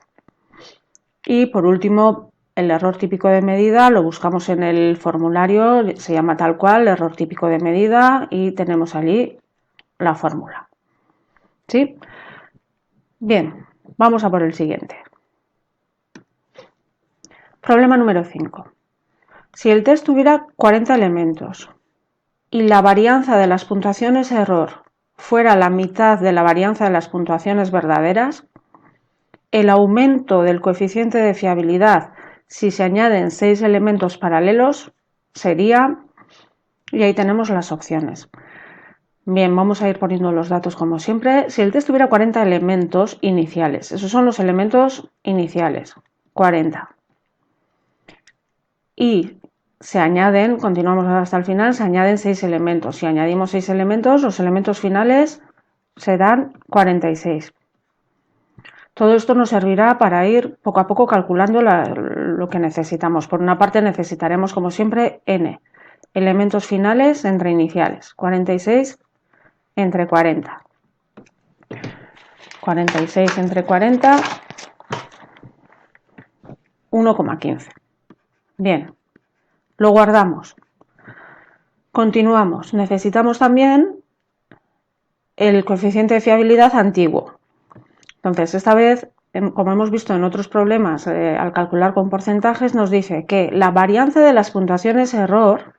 Y por último, el error típico de medida lo buscamos en el formulario, se llama tal cual, error típico de medida, y tenemos allí la fórmula. ¿Sí? Bien, vamos a por el siguiente. Problema número 5. Si el test tuviera 40 elementos y la varianza de las puntuaciones error fuera la mitad de la varianza de las puntuaciones verdaderas, el aumento del coeficiente de fiabilidad si se añaden 6 elementos paralelos sería, y ahí tenemos las opciones. Bien, vamos a ir poniendo los datos como siempre. Si el test tuviera 40 elementos iniciales, esos son los elementos iniciales, 40. Y se añaden, continuamos hasta el final, se añaden 6 elementos. Si añadimos 6 elementos, los elementos finales serán 46. Todo esto nos servirá para ir poco a poco calculando lo que necesitamos. Por una parte necesitaremos, como siempre, n, elementos finales entre iniciales, 46 entre 40. 46 entre 40, 1,15. Bien, lo guardamos. Continuamos. Necesitamos también el coeficiente de fiabilidad antiguo. Entonces, esta vez, como hemos visto en otros problemas, al calcular con porcentajes, nos dice que la varianza de las puntuaciones error,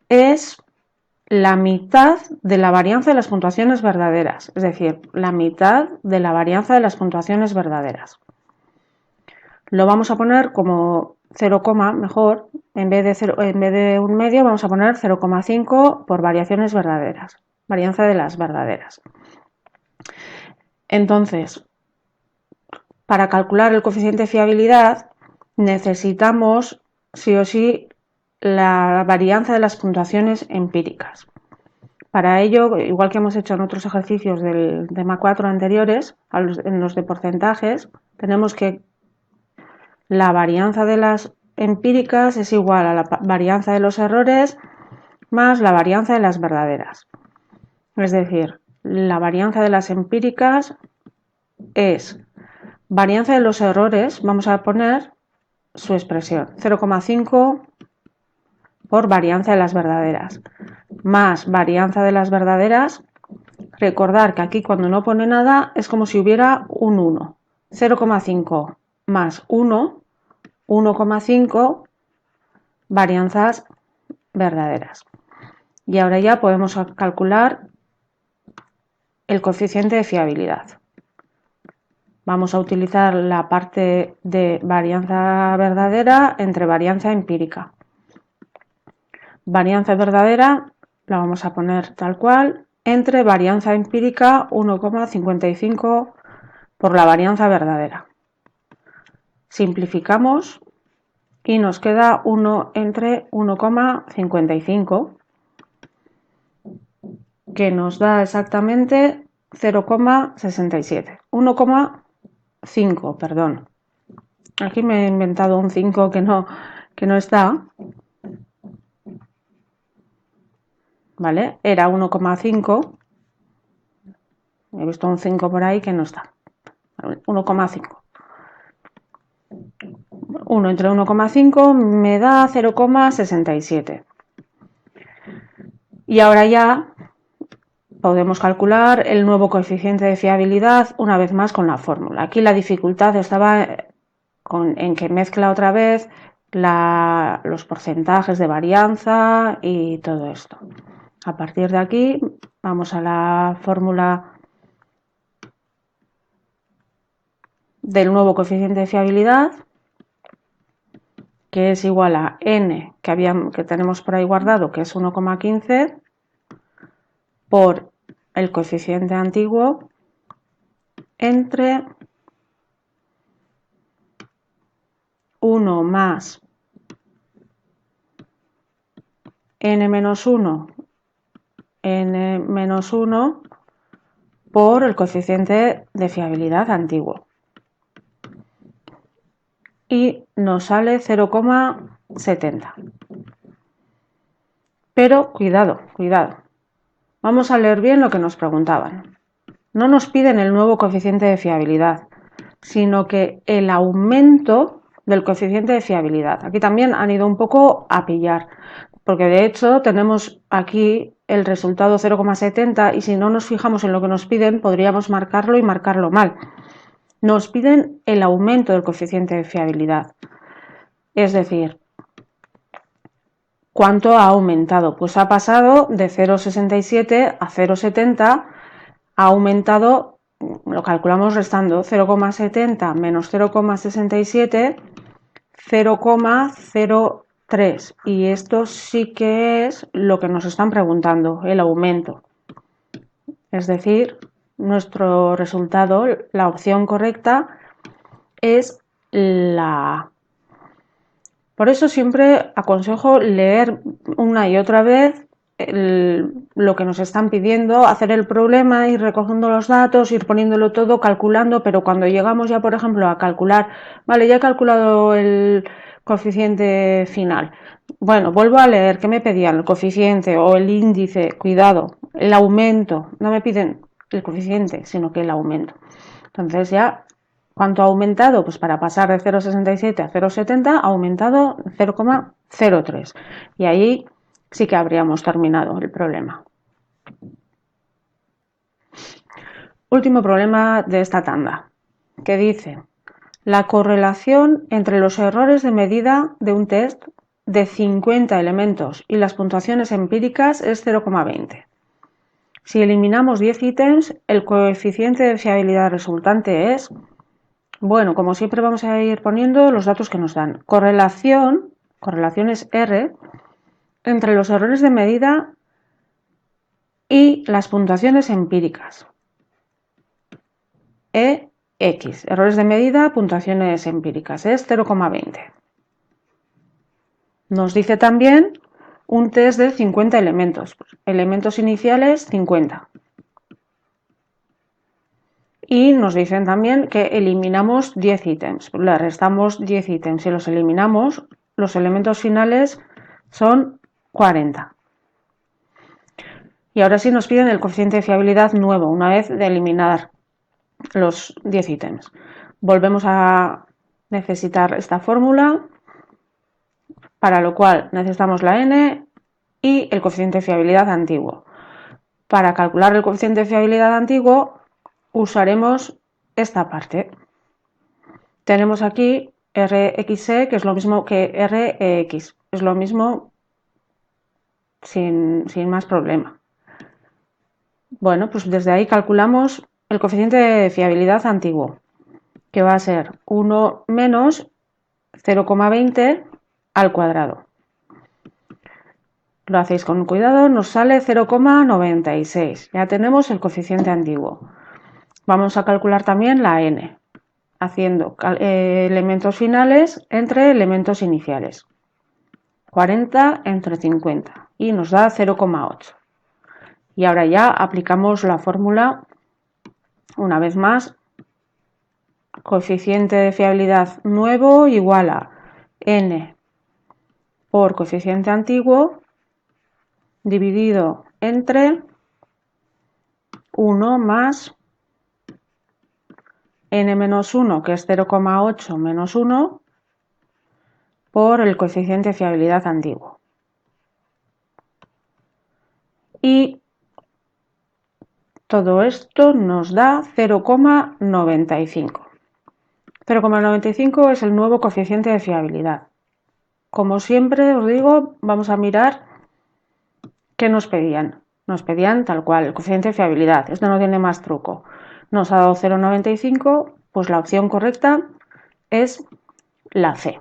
es la mitad de la varianza de las puntuaciones verdaderas, es decir, la mitad de la varianza de las puntuaciones verdaderas. Lo vamos a poner como 0, mejor, en vez de un medio vamos a poner 0,5 por variaciones verdaderas, varianza de las verdaderas. Entonces, para calcular el coeficiente de fiabilidad necesitamos sí o sí la varianza de las puntuaciones empíricas. Para ello, igual que hemos hecho en otros ejercicios del tema 4 anteriores, en los de porcentajes, tenemos que La varianza de las empíricas es igual a la varianza de los errores más la varianza de las verdaderas. Es decir, la varianza de las empíricas es varianza de los errores, vamos a poner su expresión, 0,5 por varianza de las verdaderas, más varianza de las verdaderas. Recordar que aquí cuando no pone nada es como si hubiera un 1. 0,5 más 1, 1,5 varianzas verdaderas. Y ahora ya podemos calcular el coeficiente de fiabilidad. Vamos a utilizar la parte de varianza verdadera entre varianza empírica. Varianza verdadera la vamos a poner tal cual entre varianza empírica 1,55 por la varianza verdadera. Simplificamos y nos queda 1 entre 1,55 que nos da exactamente 0,67. 1,5, perdón. Aquí me he inventado un 5 que no está. ¿Vale? Era 1,5. He visto un 5 por ahí que no está. 1,5. 1 entre 1,5 me da 0,67. Y ahora ya podemos calcular el nuevo coeficiente de fiabilidad una vez más con la fórmula. Aquí la dificultad estaba en que mezcla otra vez los porcentajes de varianza y todo esto. A partir de aquí vamos a la fórmula del nuevo coeficiente de fiabilidad, que es igual a n que tenemos por ahí guardado, que es 1,15, por el coeficiente antiguo entre 1 más n menos 1, n menos 1 por el coeficiente de fiabilidad antiguo. Y nos sale 0,70. Pero cuidado. Vamos a leer bien lo que nos preguntaban. No nos piden el nuevo coeficiente de fiabilidad, sino que el aumento del coeficiente de fiabilidad. Aquí también han ido un poco a pillar, porque de hecho tenemos aquí el resultado 0,70 y si no nos fijamos en lo que nos piden, podríamos marcarlo y marcarlo mal. Nos piden el aumento del coeficiente de fiabilidad. Es decir, ¿cuánto ha aumentado? Pues ha pasado de 0,67 a 0,70, ha aumentado, lo calculamos restando 0,70 menos 0,67, 0,03. Y esto sí que es lo que nos están preguntando, el aumento. Es decir, nuestro resultado, la opción correcta, es la A. Por eso siempre aconsejo leer una y otra vez lo que nos están pidiendo, hacer el problema, ir recogiendo los datos, ir poniéndolo todo, calculando, pero cuando llegamos ya, por ejemplo, a calcular, vale, ya he calculado el coeficiente final. Bueno, vuelvo a leer, ¿qué me pedían? El coeficiente o el índice, cuidado, el aumento, no me piden el coeficiente, sino que el aumento. Entonces ya, ¿cuánto ha aumentado? Pues para pasar de 0,67 a 0,70 ha aumentado 0,03 y ahí sí que habríamos terminado el problema. Último problema de esta tanda, que dice: la correlación entre los errores de medida de un test de 50 elementos y las puntuaciones empíricas es 0,20. Si eliminamos 10 ítems, el coeficiente de fiabilidad resultante es, bueno, como siempre vamos a ir poniendo los datos que nos dan. Correlaciones R, entre los errores de medida y las puntuaciones empíricas. EX, errores de medida, puntuaciones empíricas, es 0,20. Nos dice también un test de 50 elementos. Elementos iniciales, 50. Y nos dicen también que eliminamos 10 ítems. Le restamos 10 ítems. Si los eliminamos, los elementos finales son 40. Y ahora sí nos piden el coeficiente de fiabilidad nuevo, una vez de eliminar los 10 ítems. Volvemos a necesitar esta fórmula, para lo cual necesitamos la n y el coeficiente de fiabilidad antiguo. Para calcular el coeficiente de fiabilidad antiguo usaremos esta parte. Tenemos aquí Rxe, que es lo mismo que Rex, es lo mismo sin más problema. Bueno, pues desde ahí calculamos el coeficiente de fiabilidad antiguo, que va a ser 1 menos 0,20 al cuadrado. Lo hacéis con cuidado, nos sale 0,96. Ya tenemos el coeficiente antiguo. Vamos a calcular también la n, haciendo elementos finales entre elementos iniciales. 40 entre 50 y nos da 0,8. Y ahora ya aplicamos la fórmula una vez más. Coeficiente de fiabilidad nuevo igual a n por coeficiente antiguo dividido entre 1 más n menos 1, que es 0,8 menos 1, por el coeficiente de fiabilidad antiguo. Y todo esto nos da 0,95. 0,95 es el nuevo coeficiente de fiabilidad. Como siempre os digo, vamos a mirar qué nos pedían. Nos pedían tal cual, el coeficiente de fiabilidad. Esto no tiene más truco. Nos ha dado 0,95, pues la opción correcta es la C.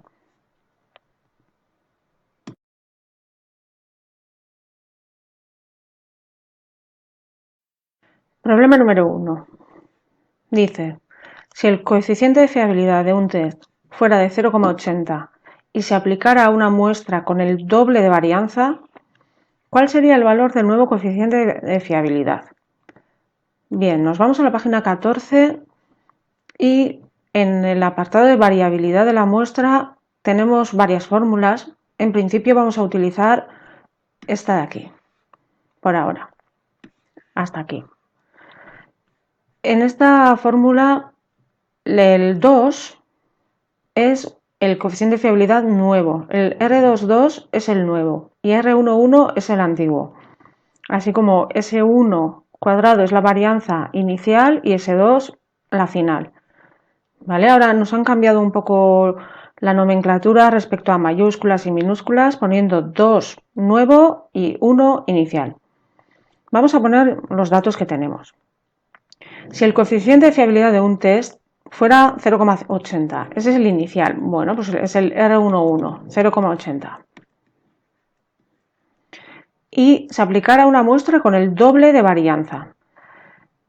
Problema número 1. Dice, si el coeficiente de fiabilidad de un test fuera de 0,80 y se aplicara a una muestra con el doble de varianza, ¿cuál sería el valor del nuevo coeficiente de fiabilidad? Bien, nos vamos a la página 14 y en el apartado de variabilidad de la muestra tenemos varias fórmulas. En principio vamos a utilizar esta de aquí, por ahora, hasta aquí. En esta fórmula el 2 es el coeficiente de fiabilidad nuevo, el R22 es el nuevo y R11 es el antiguo. Así como S1 cuadrado es la varianza inicial y S2 la final. ¿Vale? Ahora nos han cambiado un poco la nomenclatura respecto a mayúsculas y minúsculas, poniendo 2 nuevo y 1 inicial. Vamos a poner los datos que tenemos. Si el coeficiente de fiabilidad de un test fuera 0,80, ese es el inicial. Bueno, pues es el R11, 0,80. Y se aplicara una muestra con el doble de varianza.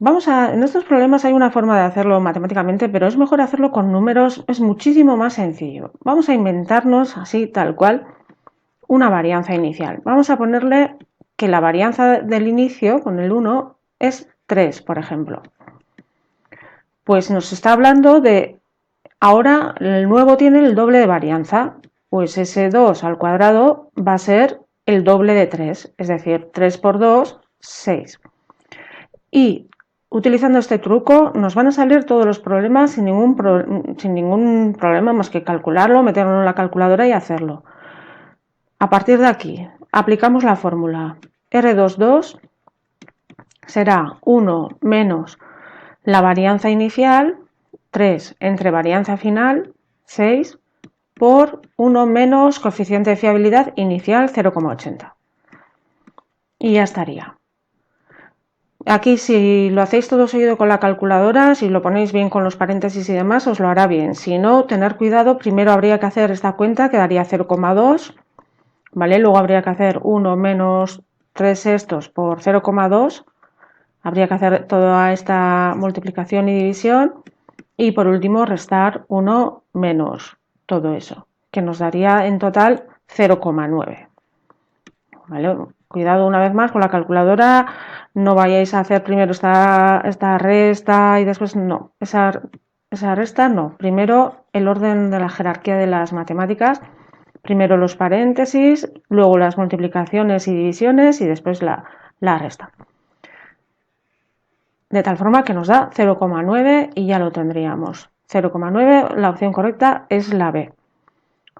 En estos problemas hay una forma de hacerlo matemáticamente, pero es mejor hacerlo con números, es muchísimo más sencillo. Vamos a inventarnos así, tal cual, una varianza inicial. Vamos a ponerle que la varianza del inicio, con el 1, es 3, por ejemplo. Pues nos está hablando de, ahora el nuevo tiene el doble de varianza, pues ese 2 al cuadrado va a ser el doble de 3, es decir, 3 por 2, 6. Y utilizando este truco nos van a salir todos los problemas sin ningún problema más que calcularlo, meterlo en la calculadora y hacerlo. A partir de aquí aplicamos la fórmula. R22 será 1 menos la varianza inicial, 3 entre varianza final, 6, por 1 menos coeficiente de fiabilidad inicial, 0,80. Y ya estaría. Aquí si lo hacéis todo seguido con la calculadora, si lo ponéis bien con los paréntesis y demás, os lo hará bien. Si no, tener cuidado, primero habría que hacer esta cuenta, que daría 0,2, ¿vale? Luego habría que hacer 1 menos 3 sextos por 0,2, habría que hacer toda esta multiplicación y división, y por último restar 1 menos todo eso, que nos daría en total 0,9. ¿Vale? Cuidado una vez más con la calculadora, no vayáis a hacer primero esta resta y después no, esa resta no. Primero el orden de la jerarquía de las matemáticas, primero los paréntesis, luego las multiplicaciones y divisiones y después la resta. De tal forma que nos da 0,9 y ya lo tendríamos. 0,9, la opción correcta es la B.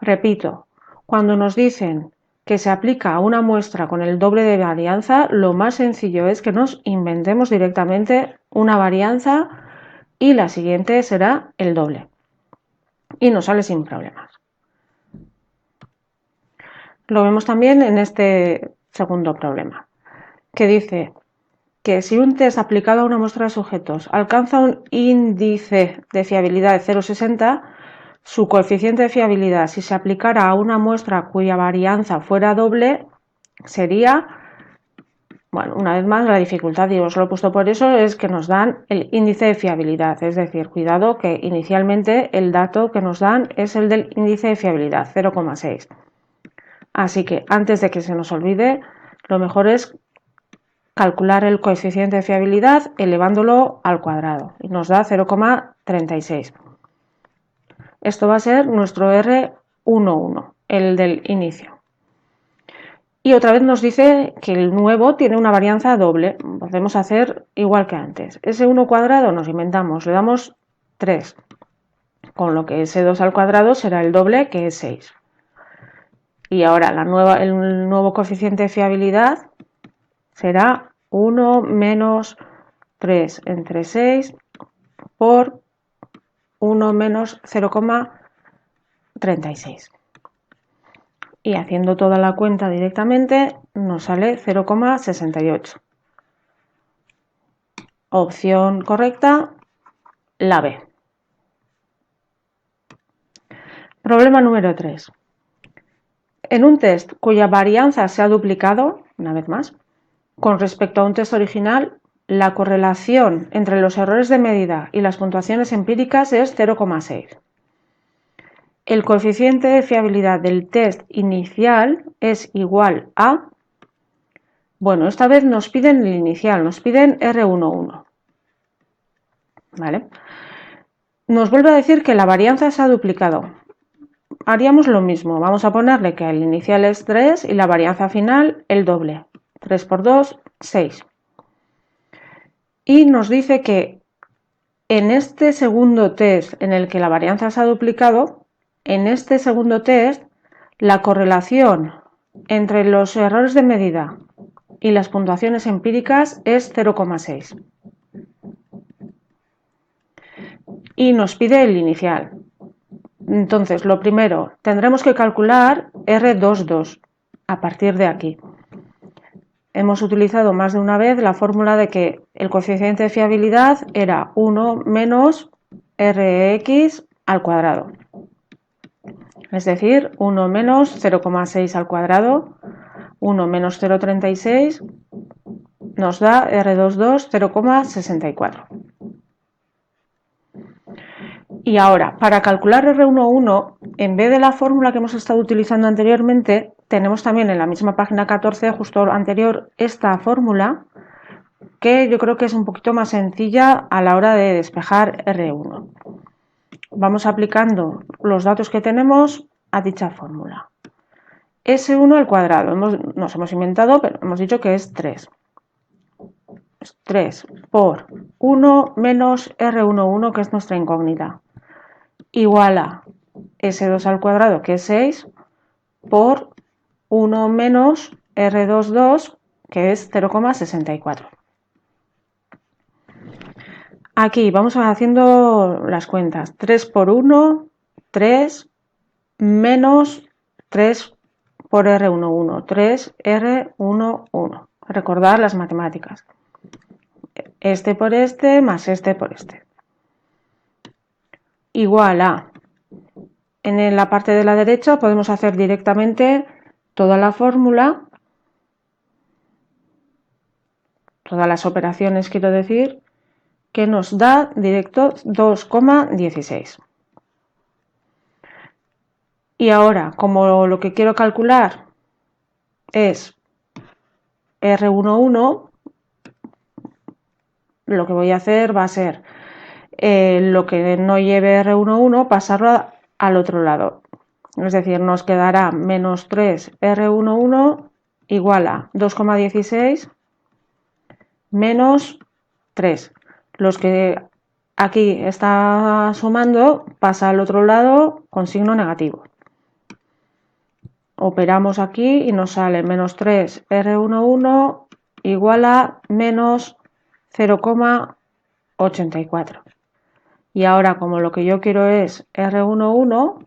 Repito, cuando nos dicen que se aplica a una muestra con el doble de varianza, lo más sencillo es que nos inventemos directamente una varianza y la siguiente será el doble. Y nos sale sin problemas. Lo vemos también en este segundo problema, que dice que si un test aplicado a una muestra de sujetos alcanza un índice de fiabilidad de 0,60, su coeficiente de fiabilidad, si se aplicara a una muestra cuya varianza fuera doble, sería, bueno, una vez más la dificultad, y os lo he puesto por eso, es que nos dan el índice de fiabilidad, es decir, cuidado que inicialmente el dato que nos dan es el del índice de fiabilidad, 0,6. Así que antes de que se nos olvide, lo mejor es calcular el coeficiente de fiabilidad elevándolo al cuadrado y nos da 0,36. Esto va a ser nuestro R11, el del inicio. Y otra vez nos dice que el nuevo tiene una varianza doble. Podemos hacer igual que antes. Ese 1 cuadrado nos inventamos, le damos 3, con lo que ese 2 al cuadrado será el doble, que es 6. Y ahora el nuevo coeficiente de fiabilidad será 1 menos 3 entre 6 por 1 menos 0,36. Y haciendo toda la cuenta directamente nos sale 0,68. Opción correcta, la B. Problema número 3. En un test cuya varianza se ha duplicado, una vez más, con respecto a un test original, la correlación entre los errores de medida y las puntuaciones empíricas es 0,6. El coeficiente de fiabilidad del test inicial es igual a... Bueno, esta vez nos piden el inicial, nos piden R11. ¿Vale? Nos vuelve a decir que la varianza se ha duplicado. Haríamos lo mismo, vamos a ponerle que el inicial es 3 y la varianza final el doble. 3 por 2, 6. Y nos dice que en este segundo test en el que la varianza se ha duplicado, en este segundo test, la correlación entre los errores de medida y las puntuaciones empíricas es 0,6. Y nos pide el inicial. Entonces, lo primero, tendremos que calcular R22 a partir de aquí. Hemos utilizado más de una vez la fórmula de que el coeficiente de fiabilidad era 1 menos Rx al cuadrado. Es decir, 1 menos 0,6 al cuadrado, 1 menos 0,36 nos da R22 0,64. Y ahora, para calcular R11, en vez de la fórmula que hemos estado utilizando anteriormente, tenemos también en la misma página 14, justo anterior, esta fórmula, que yo creo que es un poquito más sencilla a la hora de despejar R1. Vamos aplicando los datos que tenemos a dicha fórmula. S1 al cuadrado, nos hemos inventado, pero hemos dicho que es 3. 3 por 1 menos R11, que es nuestra incógnita, igual a S2 al cuadrado, que es 6, por 1 menos R22, que es 0,64. Aquí vamos haciendo las cuentas. 3 por 1, 3, menos 3 por R11, 3 R11. Recordad las matemáticas. Este por este más este por este. Igual a, en la parte de la derecha podemos hacer directamente toda la fórmula, todas las operaciones quiero decir, que nos da directo 2,16. Y ahora, como lo que quiero calcular es R11, lo que voy a hacer va a ser lo que no lleve R11 pasarlo al otro lado. Es decir, nos quedará menos 3 R11 igual a 2,16 menos 3. Los que aquí está sumando pasa al otro lado con signo negativo. Operamos aquí y nos sale menos 3 R11 igual a menos 0,84. Y ahora, como lo que yo quiero es R11,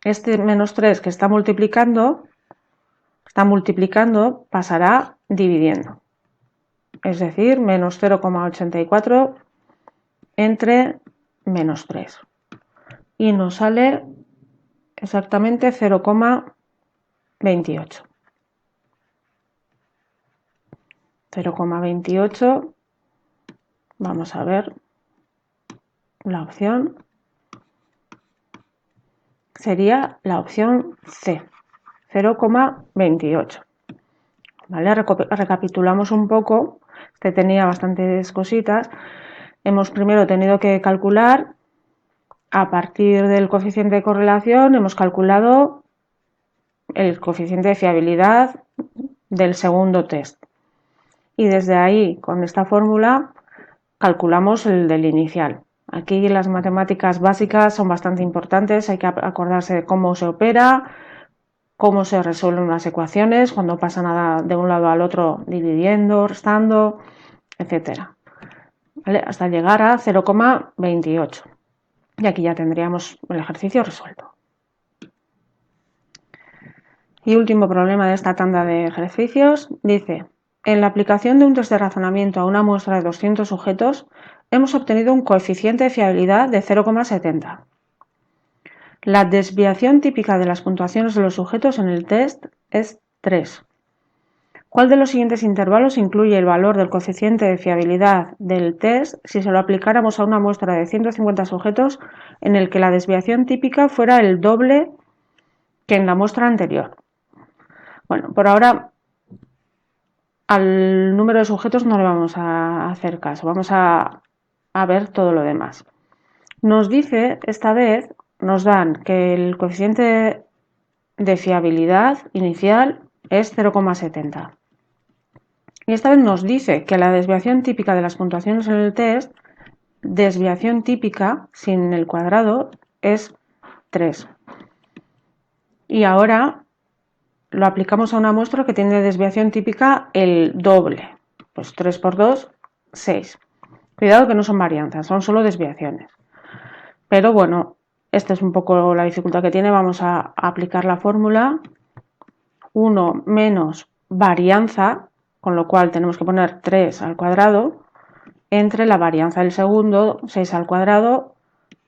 este menos 3 que está multiplicando pasará dividiendo. Es decir, menos 0,84 entre menos 3. Y nos sale exactamente 0,28. 0,28. Vamos a ver la opción. Sería la opción C, 0,28. ¿Vale? Recapitulamos un poco. Este tenía bastantes cositas. Hemos primero tenido que calcular, a partir del coeficiente de correlación, hemos calculado el coeficiente de fiabilidad del segundo test. Y desde ahí, con esta fórmula, calculamos el del inicial. Aquí las matemáticas básicas son bastante importantes, hay que acordarse de cómo se opera, cómo se resuelven las ecuaciones, cuando pasan de un lado al otro dividiendo, restando, etc. ¿Vale? Hasta llegar a 0,28. Y aquí ya tendríamos el ejercicio resuelto. Y último problema de esta tanda de ejercicios, dice: en la aplicación de un test de razonamiento a una muestra de 200 sujetos, hemos obtenido un coeficiente de fiabilidad de 0,70. La desviación típica de las puntuaciones de los sujetos en el test es 3. ¿Cuál de los siguientes intervalos incluye el valor del coeficiente de fiabilidad del test si se lo aplicáramos a una muestra de 150 sujetos en el que la desviación típica fuera el doble que en la muestra anterior? Bueno, por ahora al número de sujetos no le vamos a hacer caso, vamos a ver todo lo demás. Nos dice, esta vez, nos dan que el coeficiente de fiabilidad inicial es 0,70. Y esta vez nos dice que la desviación típica de las puntuaciones en el test, desviación típica sin el cuadrado, es 3. Y ahora lo aplicamos a una muestra que tiene desviación típica el doble. Pues 3 por 2, 6. Cuidado que no son varianzas, son solo desviaciones. Pero bueno, esta es un poco la dificultad que tiene. Vamos a aplicar la fórmula 1 menos varianza, con lo cual tenemos que poner 3 al cuadrado, entre la varianza del segundo, 6 al cuadrado,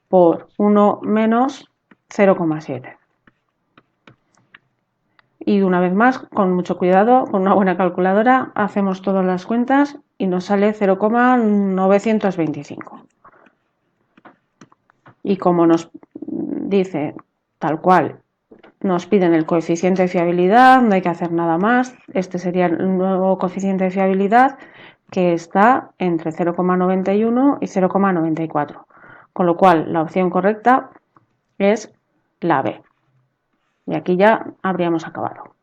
por 1 menos 0,7. Y una vez más, con mucho cuidado, con una buena calculadora, hacemos todas las cuentas y nos sale 0,925. Y como nos dice tal cual, nos piden el coeficiente de fiabilidad, no hay que hacer nada más. Este sería el nuevo coeficiente de fiabilidad que está entre 0,91 y 0,94. Con lo cual, la opción correcta es la B. Y aquí ya habríamos acabado.